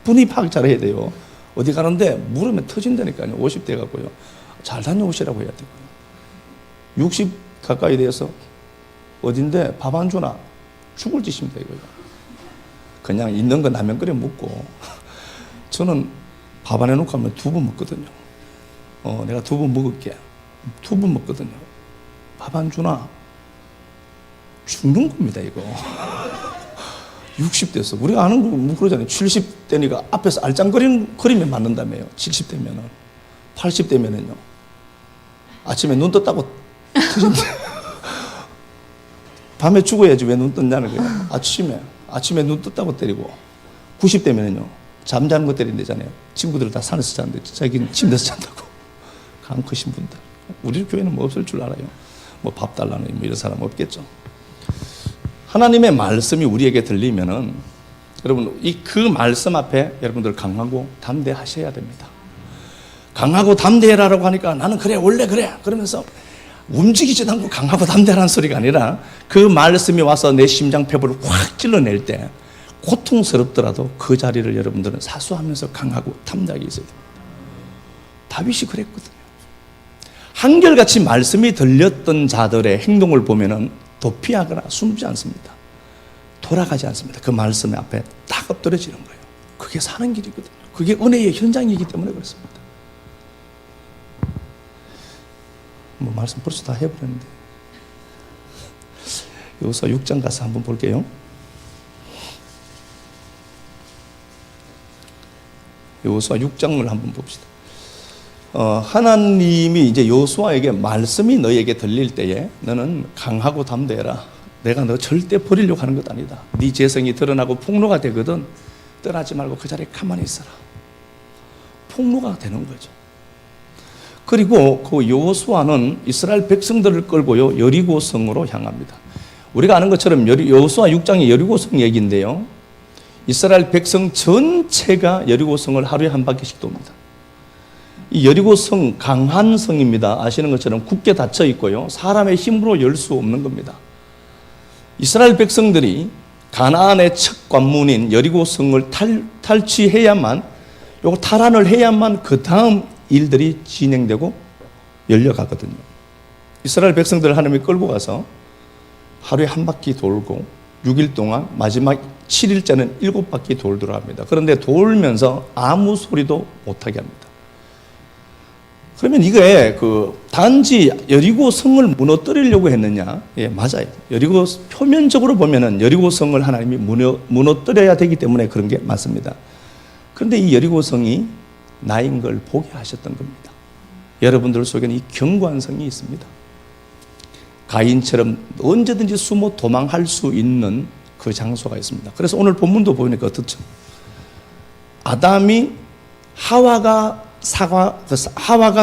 분위 파악 잘해야 돼요. 어디 가는데 물으면 터진다니까요. 50대 갖고요. 잘 다녀오시라고 해야 되고요. 60 가까이 돼서 어딘데 밥 안 주나 죽을 짓입니다 이거요. 그냥 있는 거 라면 끓여 먹고 저는 밥 안 해놓고 하면 2번 먹거든요. 내가 2번 먹을게. 2번 먹거든요. 밥 안 주나 죽는 겁니다 이거. 60대에서 우리가 아는 거 뭐 그러잖아요. 70대니까 앞에서 알짱거리면 맞는다며요. 70대면은 80대면은요. 아침에 눈 떴다고 터진대. 밤에 죽어야지 왜 눈 떴냐는 거예요. 아침에 눈 떴다고 때리고 90대면은요. 잠자는 거 때린대잖아요. 친구들 다 산에서 자는데 자기는 침대에서 잔다고. 강 크신 분들. 우리 교회는 뭐 없을 줄 알아요. 뭐 밥 달라는 뭐 이런 사람 없겠죠. 하나님의 말씀이 우리에게 들리면은 여러분 그 말씀 앞에 여러분들 강하고 담대하셔야 됩니다. 강하고 담대해라라고 하니까 나는 그래 원래 그래 그러면서 움직이지도 않고 강하고 담대하라는 소리가 아니라 그 말씀이 와서 내 심장폐부를 확 찔러낼 때 고통스럽더라도 그 자리를 여러분들은 사수하면서 강하고 담대하게 있어야 됩니다. 다윗이 그랬거든요. 한결같이 말씀이 들렸던 자들의 행동을 보면은 도피하거나 숨지 않습니다. 돌아가지 않습니다. 그 말씀 앞에 딱 엎드려지는 거예요. 그게 사는 길이거든요. 그게 은혜의 현장이기 때문에 그렇습니다. 뭐 말씀 벌써 다 해버렸는데 여호수아 6장 가서 한번 볼게요. 여호수아 6장을 한번 봅시다. 하나님이 이제 여호수아에게 말씀이 너에게 들릴 때에 너는 강하고 담대해라. 내가 너 절대 버리려고 하는 것 아니다. 네 재성이 드러나고 폭로가 되거든 떠나지 말고 그 자리에 가만히 있어라. 폭로가 되는 거죠. 그리고 그 여호수아는 이스라엘 백성들을 끌고요 여리고성으로 향합니다. 우리가 아는 것처럼 여호수아 6장이 여리고성 얘기인데요. 이스라엘 백성 전체가 여리고성을 하루에 한 바퀴씩 돕니다. 이 여리고성 강한 성입니다. 아시는 것처럼 굳게 닫혀 있고요. 사람의 힘으로 열 수 없는 겁니다. 이스라엘 백성들이 가나안의 첫 관문인 여리고성을 탈취해야만, 요거 탈환을 해야만 그 다음 일들이 진행되고 열려가거든요. 이스라엘 백성들을 하나님이 끌고 가서 하루에 한 바퀴 돌고 6일 동안 마지막 7일째는 7바퀴 돌도록 합니다. 그런데 돌면서 아무 소리도 못하게 합니다. 그러면 이게 단지 여리고 성을 무너뜨리려고 했느냐? 예, 맞아요. 여리고 표면적으로 보면은 여리고 성을 하나님이 무너뜨려야 되기 때문에 그런 게 맞습니다. 그런데 이 여리고 성이 나인 걸 보게 하셨던 겁니다. 여러분들 속에는 이 견고한 성이 있습니다. 가인처럼 언제든지 숨어 도망할 수 있는 그 장소가 있습니다. 그래서 오늘 본문도 보니까 어떻죠? 아담이 하와가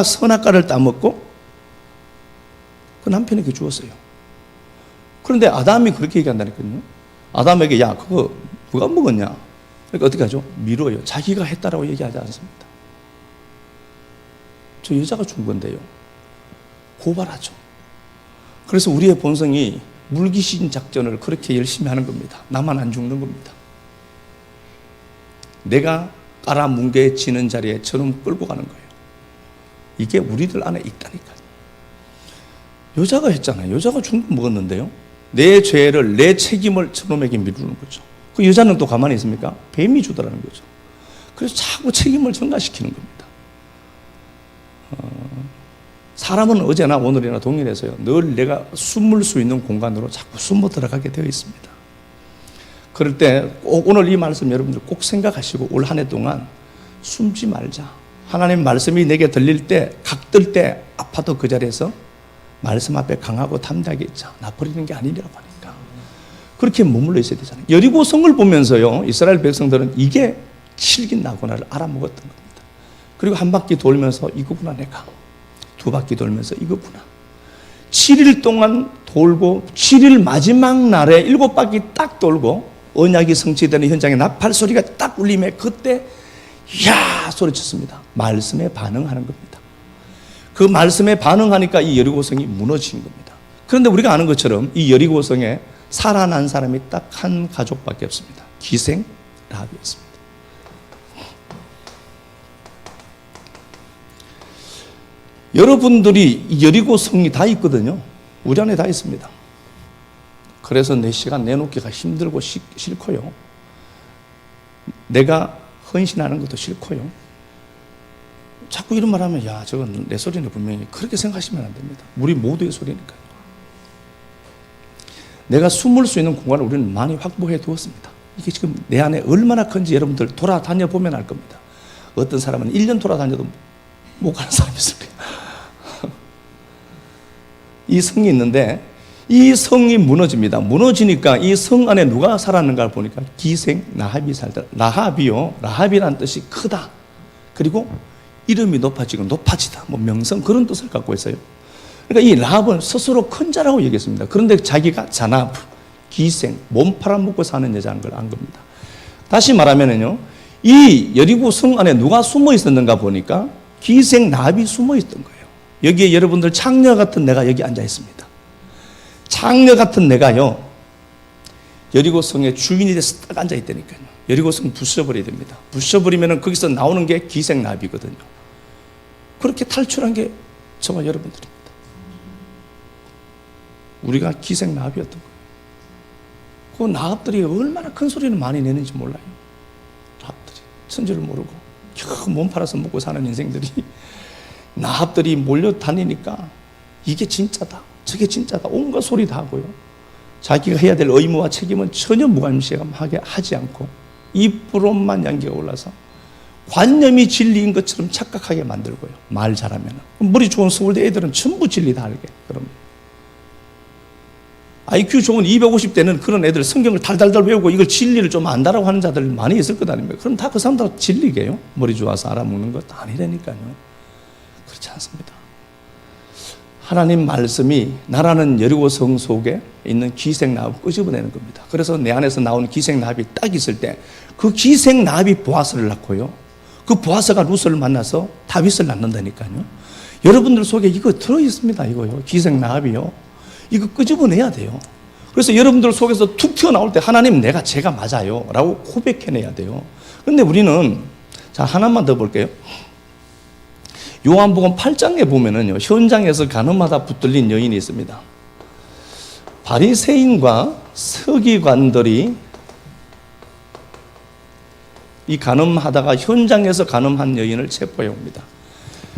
선악과를 따먹고 그 남편에게 주었어요. 그런데 아담이 그렇게 얘기한다니까요. 아담에게 야 그거 누가 먹었냐? 그러니까 어떻게 하죠? 미뤄요. 자기가 했다라고 얘기하지 않습니다. 저 여자가 준 건데요. 고발하죠. 그래서 우리의 본성이 물귀신 작전을 그렇게 열심히 하는 겁니다. 나만 안 죽는 겁니다. 내가 깔아뭉개지는 자리에 저놈 끌고 가는 거예요. 이게 우리들 안에 있다니까요. 여자가 했잖아요. 여자가 준 거 먹었는데요. 내 죄를, 내 책임을 저놈에게 미루는 거죠. 그 여자는 또 가만히 있습니까? 뱀이 주더라는 거죠. 그래서 자꾸 책임을 전가시키는 겁니다. 사람은 어제나 오늘이나 동일해서요. 늘 내가 숨을 수 있는 공간으로 자꾸 숨어 들어가게 되어 있습니다. 그럴 때 꼭 오늘 이 말씀 여러분들 꼭 생각하시고 올 한 해 동안 숨지 말자. 하나님 말씀이 내게 들릴 때, 각들 때 아파도 그 자리에서 말씀 앞에 강하고 담대하게 있자. 나 버리는 게 아니라고 하니까. 그렇게 머물러 있어야 되잖아요. 여리고성을 보면서요. 이스라엘 백성들은 이게 칠긴 나고나를 알아먹었던 겁니다. 그리고 한 바퀴 돌면서 이거구나 내가. 두 바퀴 돌면서 이거구나. 7일 동안 돌고 7일 마지막 날에 7바퀴 딱 돌고 언약이 성취되는 현장에 나팔 소리가 딱 울림에 그때 야 소리쳤습니다. 말씀에 반응하는 겁니다. 그 말씀에 반응하니까 이 여리고성이 무너진 겁니다. 그런데 우리가 아는 것처럼 이 여리고성에 살아난 사람이 딱 한 가족밖에 없습니다. 기생 라합이었습니다. 여러분들이 여리고성이 다 있거든요. 우리 안에 다 있습니다. 그래서 내 시간 내놓기가 힘들고 싫고요. 내가 헌신하는 것도 싫고요. 자꾸 이런 말 하면 야 저건 내 소리는 분명히 그렇게 생각하시면 안 됩니다. 우리 모두의 소리니까요. 내가 숨을 수 있는 공간을 우리는 많이 확보해 두었습니다. 이게 지금 내 안에 얼마나 큰지 여러분들 돌아다녀 보면 알 겁니다. 어떤 사람은 1년 돌아다녀도 못 가는 사람이 있을 거예요. 이 성이 있는데 이 성이 무너집니다. 무너지니까 이 성 안에 누가 살았는가 보니까 기생 라합이 살더라. 라합이요. 라합이란 뜻이 크다. 그리고 이름이 높아지다. 뭐 명성 그런 뜻을 갖고 있어요. 그러니까 이 라합은 스스로 큰 자라고 얘기했습니다. 그런데 자기가 잔합, 기생, 몸 팔아먹고 사는 여자인 걸 안 겁니다. 다시 말하면은요. 이 여리고 성 안에 누가 숨어 있었는가 보니까 기생 라합이 숨어 있던 거예요. 여기에 여러분들 창녀 같은 내가 여기 앉아 있습니다. 창녀 같은 내가요. 여리고성의 주인이 돼서 딱 앉아 있다니까요. 여리고성 부숴버려야 됩니다. 부숴버리면 거기서 나오는 게 기생 라합이거든요. 그렇게 탈출한 게 저와 여러분들입니다. 우리가 기생 라합이었던 거예요. 그 라합들이 얼마나 큰 소리를 많이 내는지 몰라요. 라합들이 천지를 모르고 겨우 몸 팔아서 먹고 사는 인생들이 나합들이 몰려다니니까 이게 진짜다, 저게 진짜다, 온갖 소리 다 하고요. 자기가 해야 될 의무와 책임은 전혀 무관심하게 하지 않고 입으로만 양기가 올라서 관념이 진리인 것처럼 착각하게 만들고요. 말 잘하면. 머리 좋은 서울대 애들은 전부 진리 다 알게. 그럼 IQ 좋은 250대는 그런 애들 성경을 달달달 외우고 이걸 진리를 좀 안다라고 하는 자들 많이 있을 것 아닙니까? 그럼 다 그 사람들 진리게요? 머리 좋아서 알아먹는 것 아니라니까요. 그렇지 않습니다. 하나님 말씀이 나라는 여리고성 속에 있는 기생나합을 끄집어내는 겁니다. 그래서 내 안에서 나오는 기생나합이 딱 있을 때 그 기생나합이 보아스를 낳고요. 그 보아스가 루스를 만나서 다윗을 낳는다니까요. 여러분들 속에 이거 들어있습니다. 이거요. 기생나합이요. 이거 끄집어내야 돼요. 그래서 여러분들 속에서 툭 튀어나올 때 하나님 제가 맞아요 라고 고백해내야 돼요. 그런데 우리는 자 하나만 더 볼게요. 요한복음 8장에 보면은요, 현장에서 가늠하다 붙들린 여인이 있습니다. 바리새인과 서기관들이 이 가늠하다가 현장에서 가늠한 여인을 체포해 옵니다.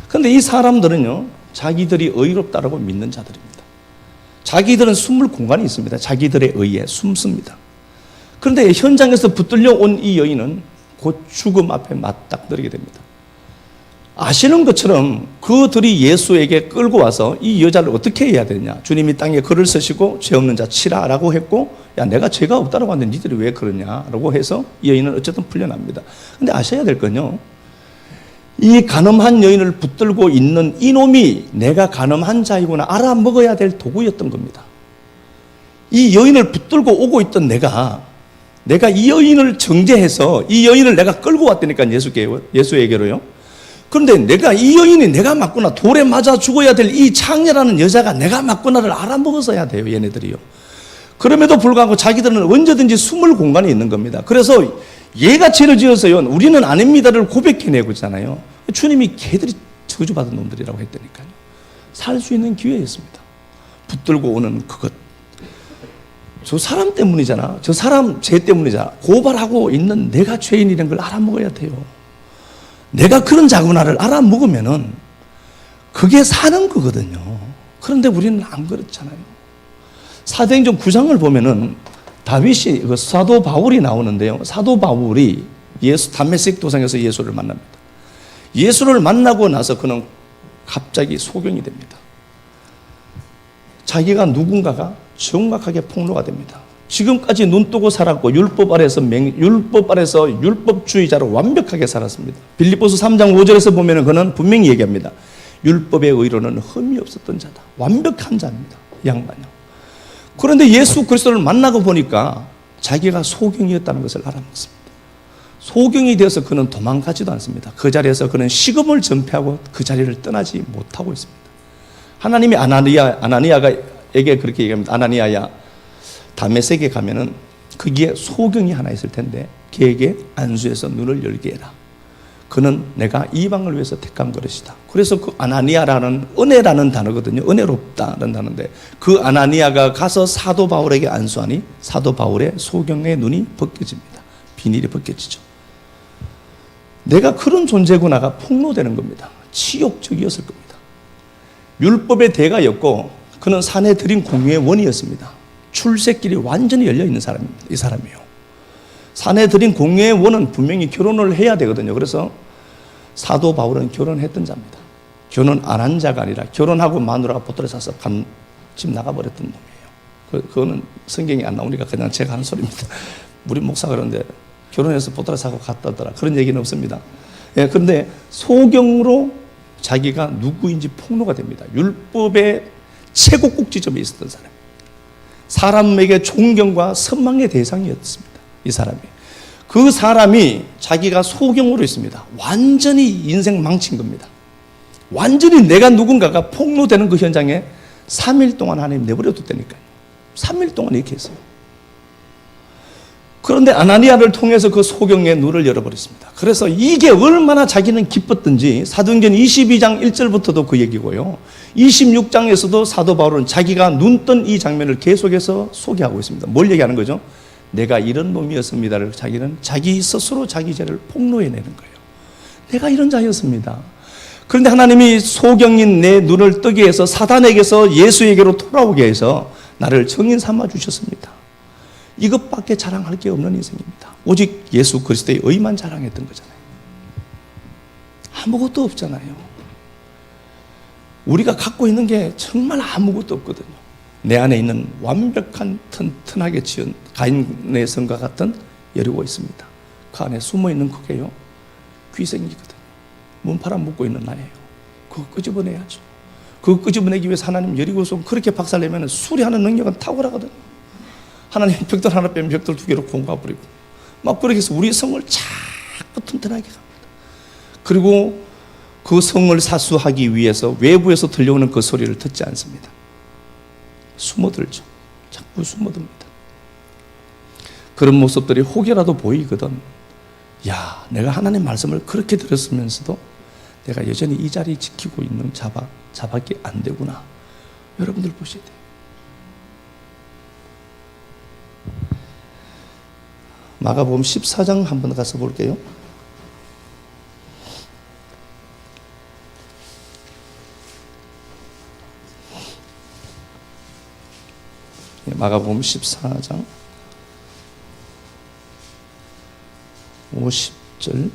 그런데 이 사람들은요, 자기들이 의롭다라고 믿는 자들입니다. 자기들은 숨을 공간이 있습니다. 자기들의 의에 숨습니다. 그런데 현장에서 붙들려 온 이 여인은 곧 죽음 앞에 맞닥뜨리게 됩니다. 아시는 것처럼 그들이 예수에게 끌고 와서 이 여자를 어떻게 해야 되냐. 주님이 땅에 글을 쓰시고 죄 없는 자 치라라고 했고, 야 내가 죄가 없다라고 하는데 니들이 왜 그러냐라고 해서 이 여인은 어쨌든 풀려납니다. 근데 아셔야 될 건요, 이 간음한 여인을 붙들고 있는 이놈이 내가 간음한 자이구나 알아먹어야 될 도구였던 겁니다. 이 여인을 붙들고 오고 있던 내가 이 여인을 정죄해서 이 여인을 내가 끌고 왔다니까, 예수에게로요. 그런데 이 여인이 내가 맞구나, 돌에 맞아 죽어야 될 이 창녀라는 여자가 내가 맞구나를 알아먹어서야 돼요, 얘네들이요. 그럼에도 불구하고 자기들은 언제든지 숨을 공간이 있는 겁니다. 그래서 얘가 죄를 지어서요, 우리는 아닙니다를 고백해내고 있잖아요. 주님이 걔들이 저주받은 놈들이라고 했다니까요. 살 수 있는 기회였습니다. 붙들고 오는 그것. 저 사람 때문이잖아. 저 사람 죄 때문이잖아. 고발하고 있는 내가 죄인이라는 걸 알아먹어야 돼요. 내가 그런 자구나를 알아먹으면은 그게 사는 거거든요. 그런데 우리는 안 그렇잖아요. 사도행전 9장을 보면은 다윗이 사도 바울이 나오는데요. 사도 바울이 담메색 도상에서 예수를 만납니다. 예수를 만나고 나서 그는 갑자기 소경이 됩니다. 자기가 누군가가 정확하게 폭로가 됩니다. 지금까지 눈 뜨고 살았고 율법 아래서 율법주의자로 완벽하게 살았습니다. 빌립보서 3장 5절에서 보면 그는 분명히 얘기합니다. 율법의 의로는 흠이 없었던 자다. 완벽한 자입니다. 양반요. 그런데 예수 그리스도를 만나고 보니까 자기가 소경이었다는 것을 알아먹습니다. 소경이 되어서 그는 도망가지도 않습니다. 그 자리에서 그는 식음을 전폐하고 그 자리를 떠나지 못하고 있습니다. 하나님이 아나니아에게 그렇게 얘기합니다. 아나니아야, 다메섹에 가면은 거기에 소경이 하나 있을 텐데 걔에게 안수해서 눈을 열게 해라. 그는 내가 이방을 위해서 택한 그릇이다. 그래서 그 아나니아라는 은혜라는 단어거든요. 은혜롭다는 단어인데 그 아나니아가 가서 사도 바울에게 안수하니 사도 바울의 소경의 눈이 벗겨집니다. 비닐이 벗겨지죠. 내가 그런 존재구나가 폭로되는 겁니다. 치욕적이었을 겁니다. 율법의 대가였고 그는 산에 들인 공유의 원이었습니다. 출세길이 완전히 열려있는 사람입니다. 이 사람이요. 산에 들인 공유의 원은 분명히 결혼을 해야 되거든요. 그래서 사도 바울은 결혼했던 자입니다. 결혼 안 한 자가 아니라 결혼하고 마누라가 보따리 싸서 집 나가버렸던 놈이에요. 그거는 성경이 안 나오니까 그냥 제가 하는 소리입니다. 우리 목사가 그러는데 결혼해서 보따리 사고 갔다더라. 그런 얘기는 없습니다. 예, 그런데 소경으로 자기가 누구인지 폭로가 됩니다. 율법의 최고 꼭지점에 있었던 사람. 사람에게 존경과 선망의 대상이었습니다. 이 사람이. 그 사람이 자기가 소경으로 있습니다. 완전히 인생 망친 겁니다. 완전히 내가 누군가가 폭로되는 그 현장에 3일 동안 하나님 내버려 뒀다니까요. 3일 동안 이렇게 했어요. 그런데 아나니아를 통해서 그 소경의 눈을 열어버렸습니다. 그래서 이게 얼마나 자기는 기뻤던지 사도행전 22장 1절부터도 그 얘기고요. 26장에서도 사도 바울은 자기가 눈 뜬 이 장면을 계속해서 소개하고 있습니다. 뭘 얘기하는 거죠? 내가 이런 놈이었습니다를 자기는 자기 스스로 자기 죄를 폭로해내는 거예요. 내가 이런 자였습니다. 그런데 하나님이 소경인 내 눈을 뜨게 해서 사단에게서 예수에게로 돌아오게 해서 나를 증인 삼아 주셨습니다. 이것밖에 자랑할 게 없는 인생입니다. 오직 예수 그리스도의 의만 자랑했던 거잖아요. 아무것도 없잖아요. 우리가 갖고 있는 게 정말 아무것도 없거든요. 내 안에 있는 완벽한 튼튼하게 지은 가인의 성과 같은 여리고 있습니다. 그 안에 숨어 있는 그게요, 귀생이거든요. 문파라 묶고 있는 나예요. 그거 끄집어내야죠. 그거 끄집어내기 위해서 하나님 여리고성 그렇게 박살내면 수리하는 능력은 탁월하거든요. 하나님 벽돌 하나 빼면 벽돌 두 개로 공가버리고 막 그렇게 해서 우리 성을 자꾸 튼튼하게 합니다. 그리고 그 성을 사수하기 위해서 외부에서 들려오는 그 소리를 듣지 않습니다. 숨어들죠. 자꾸 숨어듭니다. 그런 모습들이 혹여라도 보이거든, 야, 내가 하나님 말씀을 그렇게 들었으면서도 내가 여전히 이 자리 지키고 있는 자밖에 안 되구나. 여러분들 보셔야 돼요. 마가복음 14장 한번 가서 볼게요. 마가복음 14장 50절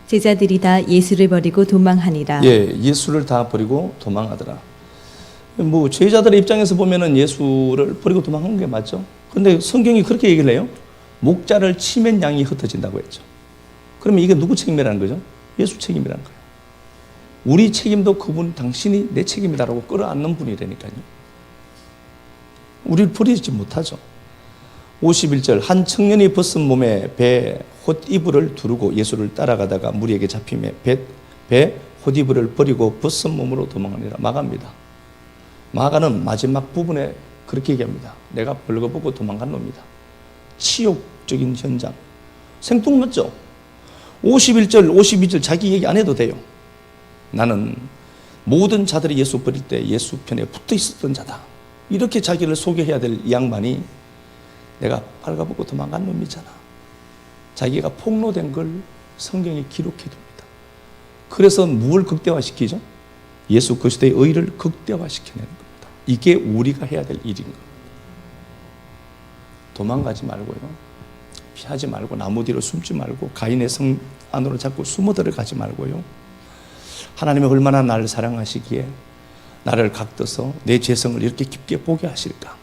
제자들이 다 예수를 버리고 도망하니라. 예, 예수를 다 버리고 도망하더라. 뭐 제자들의 입장에서 보면은 예수를 버리고 도망한 게 맞죠. 근데 성경이 그렇게 얘기를 해요. 목자를 치면 양이 흩어진다고 했죠. 그러면 이게 누구 책임이라는 거죠? 예수 책임이라는 거예요. 우리 책임도 그분, 당신이 내 책임이다라고 끌어안는 분이라니까요. 우리를 버리지 못하죠. 51절, 한 청년이 벗은 몸에 배 홑이불을 두르고 예수를 따라가다가 무리에게 잡히며 배 홑이불을 버리고 벗은 몸으로 도망하니라. 마가입니다. 마가는 마지막 부분에 그렇게 얘기합니다. 내가 벌거벗고 도망간 놈이다. 치욕적인 현장. 생뚱맞죠? 51절, 52절 자기 얘기 안 해도 돼요. 나는 모든 자들이 예수 버릴 때 예수 편에 붙어 있었던 자다. 이렇게 자기를 소개해야 될 이 양반이 내가 빨가벗고 도망간 놈이잖아. 자기가 폭로된 걸 성경에 기록해 둡니다. 그래서 무엇을 극대화시키죠? 예수 그리스도의 의를 극대화시켜내는 겁니다. 이게 우리가 해야 될 일인 겁니다. 도망가지 말고요. 피하지 말고 나무 뒤로 숨지 말고 가인의 성 안으로 자꾸 숨어 들어가지 말고요. 하나님이 얼마나 나를 사랑하시기에 나를 각떠서 내 죄성을 이렇게 깊게 보게 하실까.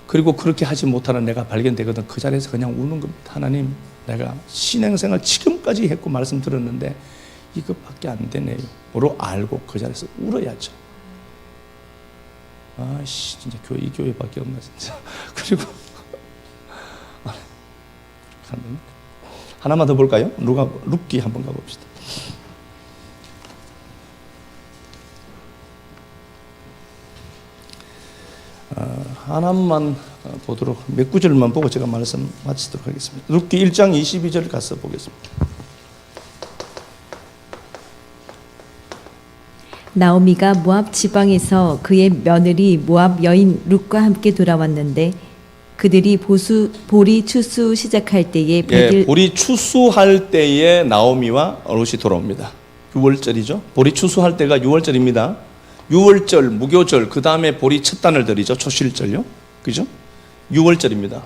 그리고 그렇게 하지 못하는 내가 발견되거든 그 자리에서 그냥 우는 겁니다. 하나님, 내가 신앙생활 지금까지 했고 말씀 들었는데 이것밖에 안 되네요. 로 알고 그 자리에서 울어야죠. 아씨, 진짜 이 교회밖에 없나 진짜. 그리고 하나만 더 볼까요? 룻기 한번 가봅시다. 하나만 보도록, 몇 구절만 보고 제가 말씀 마치도록 하겠습니다. 룻기 1장 22절 가서 보겠습니다. 나오미가 모압 지방에서 그의 며느리 모압 여인 룻과 함께 돌아왔는데 그들이 보리 추수 시작할 때에 보리 추수할 때에 나오미와 룻이 돌아옵니다. 6월절이죠. 보리 추수할 때가 6월절입니다. 6월절, 무교절, 그 다음에 보리 첫 단을 드리죠. 초실절요. 그죠? 6월절입니다.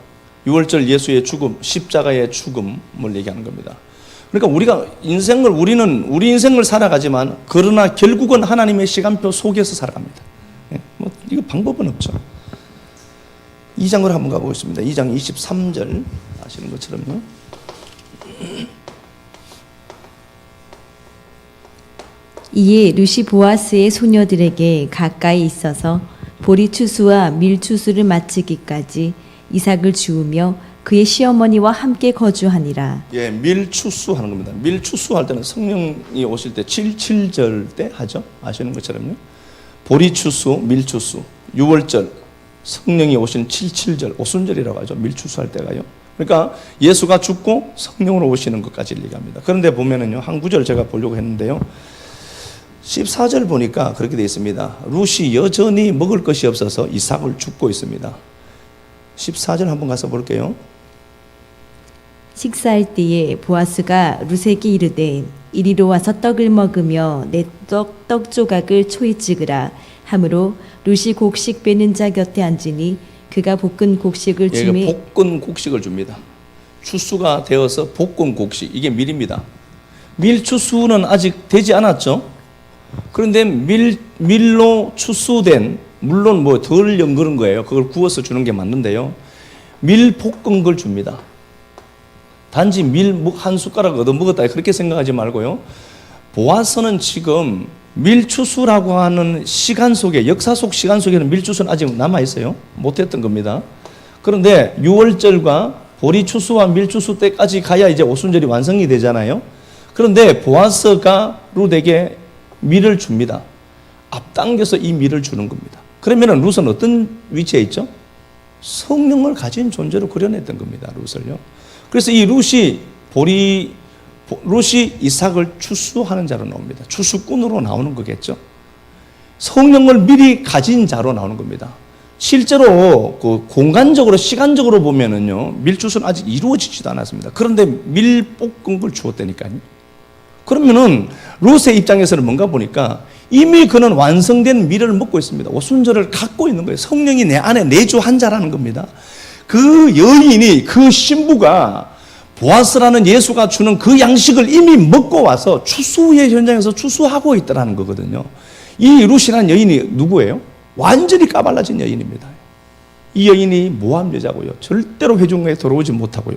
6월절 예수의 죽음, 십자가의 죽음을 얘기하는 겁니다. 그러니까 우리는 우리 인생을 살아가지만 그러나 결국은 하나님의 시간표 속에서 살아갑니다. 뭐 이거 방법은 없죠. 2장으로 한번 가보겠습니다. 2장 23절 아시는 것처럼요. 이에 룻이 보아스의 소녀들에게 가까이 있어서 보리 추수와 밀 추수를 마치기까지 이삭을 주우며 그의 시어머니와 함께 거주하니라. 예, 밀 추수하는 겁니다. 밀 추수할 때는 성령이 오실 때 7.7절 때 하죠. 아시는 것처럼요. 보리 추수, 밀 추수. 6월절 성령이 오신 7.7절 오순절이라고 하죠. 밀 추수할 때가요. 그러니까 예수가 죽고 성령으로 오시는 것까지 얘기합니다. 그런데 보면은요, 한 구절 제가 보려고 했는데요. 14절 보니까 그렇게 되어 있습니다. 룻이 여전히 먹을 것이 없어서 이삭을 줍고 있습니다. 14절 한번 가서 볼게요. 식사할 때에 보아스가 룻에게 이르되 이리로 와서 떡을 먹으며 내 떡 조각을 초에 찍으라 하므로 룻이 곡식 빼는 자 곁에 앉으니 그가 볶은 곡식을 주매 볶은 곡식을 줍니다. 추수가 되어서 볶은 곡식, 이게 밀입니다. 밀 추수는 아직 되지 않았죠. 그런데 밀로 추수된, 물론 뭐 덜 연그른 거예요. 그걸 구워서 주는 게 맞는데요. 밀 볶은 걸 줍니다. 단지 밀 한 숟가락 얻어 먹었다 그렇게 생각하지 말고요. 보아스는 지금 밀추수라고 하는 시간 속에, 역사 속 시간 속에는 밀추수는 아직 남아 있어요. 못했던 겁니다. 그런데 6월절과 보리추수와 밀추수 때까지 가야 이제 오순절이 완성이 되잖아요. 그런데 보아스가 룻에게 밀을 줍니다. 앞당겨서 이 밀을 주는 겁니다. 그러면 룻은 어떤 위치에 있죠? 성령을 가진 존재로 그려냈던 겁니다. 룻을요. 그래서 이 룻이 이삭을 추수하는 자로 나옵니다. 추수꾼으로 나오는 거겠죠. 성령을 미리 가진 자로 나오는 겁니다. 실제로 그 공간적으로 시간적으로 보면은요, 밀추수는 아직 이루어지지도 않았습니다. 그런데 밀볶은 걸 주었다니까요. 그러면은 룻의 입장에서는 뭔가 보니까 이미 그는 완성된 밀을 먹고 있습니다. 오순절을 갖고 있는 거예요. 성령이 내 안에 내주한 자라는 겁니다. 그 여인이, 그 신부가 보아스라는 예수가 주는 그 양식을 이미 먹고 와서 추수의 현장에서 추수하고 있다는 거거든요. 이 룻이라는 여인이 누구예요? 완전히 까발라진 여인입니다. 이 여인이 모함 여자고요. 절대로 회중에 들어오지 못하고요.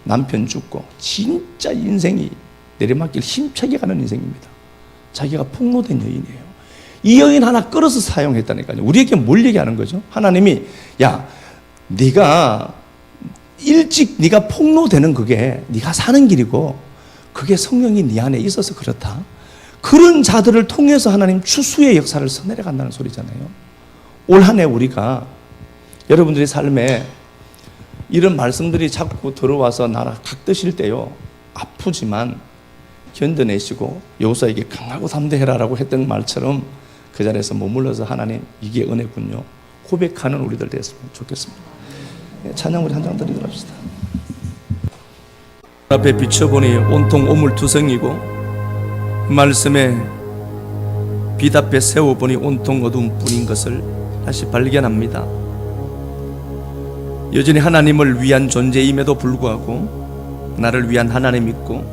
남편 죽고 진짜 인생이 내리막길 힘차게 가는 인생입니다. 자기가 폭로된 여인이에요. 이 여인 하나 끌어서 사용했다니까요. 우리에게 뭘 얘기하는 거죠? 하나님이 야, 네가 일찍 네가 폭로되는 그게 네가 사는 길이고 그게 성령이 네 안에 있어서 그렇다. 그런 자들을 통해서 하나님 추수의 역사를 써내려 간다는 소리잖아요. 올 한 해 우리가 여러분들의 삶에 이런 말씀들이 자꾸 들어와서 나라 각드실 때요, 아프지만 견뎌내시고 여호수아에게 강하고 담대해라라고 했던 말처럼 그 자리에서 머물러서 하나님 이게 은혜군요 고백하는 우리들 됐으면 좋겠습니다. 찬양 우리 한 장 드리도록 합시다. 앞에 비춰보니 온통 오물투성이고 말씀에 빛 앞에 세워보니 온통 어둠뿐인 것을 다시 발견합니다. 여전히 하나님을 위한 존재임에도 불구하고 나를 위한 하나님 있고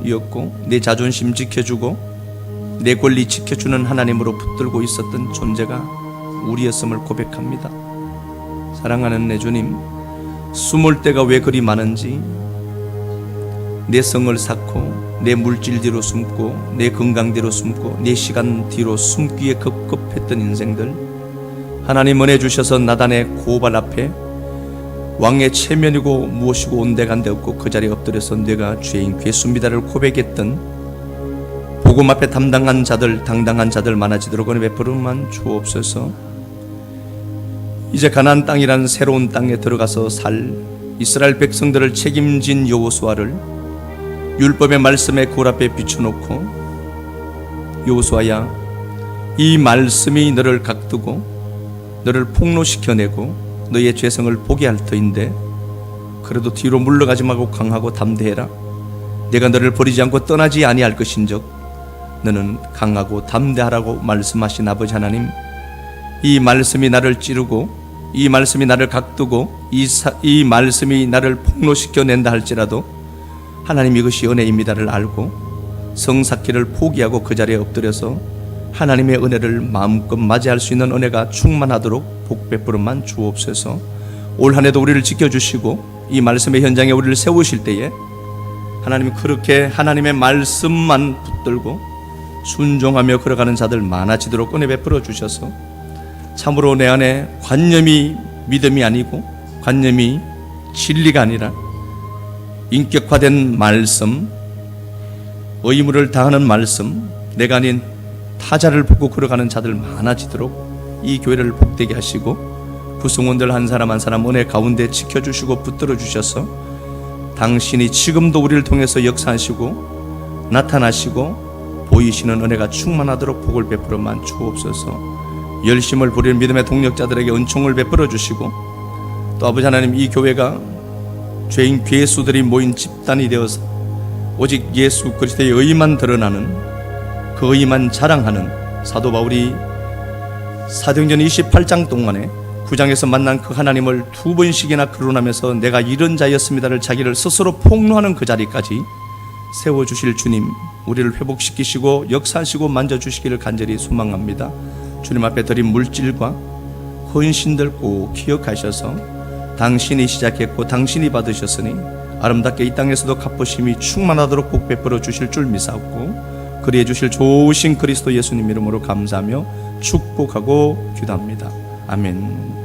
내 자존심 지켜주고 내 권리 지켜주는 하나님으로 붙들고 있었던 존재가 우리였음을 고백합니다. 사랑하는 내 주님, 숨을 데가 왜 그리 많은지 내 성을 쌓고 내 물질 뒤로 숨고 내 건강 뒤로 숨고 내 시간 뒤로 숨기에 급급했던 인생들, 하나님 은혜 주셔서 나단의 고발 앞에 왕의 체면이고 무엇이고 온데간데 없고 그 자리에 엎드려서 내가 죄인 괴수입니다를 고백했던 복음 앞에 당당한 자들 많아지도록 은혜 베풀음만 주옵소서. 이제 가나안 땅이라는 새로운 땅에 들어가서 살 이스라엘 백성들을 책임진 여호수아를 율법의 말씀에 굴 앞에 비춰놓고 여호수아야, 이 말씀이 너를 각두고 너를 폭로시켜내고 너의 죄성을 보게 할 터인데 그래도 뒤로 물러가지 말고 강하고 담대해라. 내가 너를 버리지 않고 떠나지 아니할 것인즉 너는 강하고 담대하라고 말씀하신 아버지 하나님, 이 말씀이 나를 찌르고 이 말씀이 나를 각두고 이 말씀이 나를 폭로시켜낸다 할지라도 하나님 이것이 은혜입니다를 알고 성삭기를 포기하고 그 자리에 엎드려서 하나님의 은혜를 마음껏 맞이할 수 있는 은혜가 충만하도록 복 베풀음만 주옵소서. 올 한 해도 우리를 지켜주시고 이 말씀의 현장에 우리를 세우실 때에 하나님 그렇게 하나님의 말씀만 붙들고 순종하며 걸어가는 자들 많아지도록 은혜 베풀어 주셔서 참으로 내 안에 관념이 믿음이 아니고 관념이 진리가 아니라 인격화된 말씀, 의무를 다하는 말씀, 내가 아닌 타자를 보고 걸어가는 자들 많아지도록 이 교회를 복되게 하시고 구성원들 한 사람 한 사람 은혜 가운데 지켜주시고 붙들어 주셔서 당신이 지금도 우리를 통해서 역사하시고 나타나시고 보이시는 은혜가 충만하도록 복을 베풀어만 주옵소서. 열심을 부리는 믿음의 동력자들에게 은총을 베풀어 주시고, 또 아버지 하나님, 이 교회가 죄인 괴수들이 모인 집단이 되어서 오직 예수 그리스도의 의만 드러나는, 그 의만 자랑하는 사도 바울이 사도행전 28장 동안에 9장에서 만난 그 하나님을 2번씩이나 거론하면서 내가 이런 자였습니다를 자기를 스스로 폭로하는 그 자리까지 세워주실 주님, 우리를 회복시키시고 역사하시고 만져주시기를 간절히 소망합니다. 주님 앞에 드린 물질과 헌신들 꼭 기억하셔서 당신이 시작했고 당신이 받으셨으니 아름답게 이 땅에서도 갚으심이 충만하도록 복 베풀어 주실 줄 믿사옵고, 그리해 주실 좋으신 그리스도 예수님 이름으로 감사하며 축복하고 기도합니다. 아멘.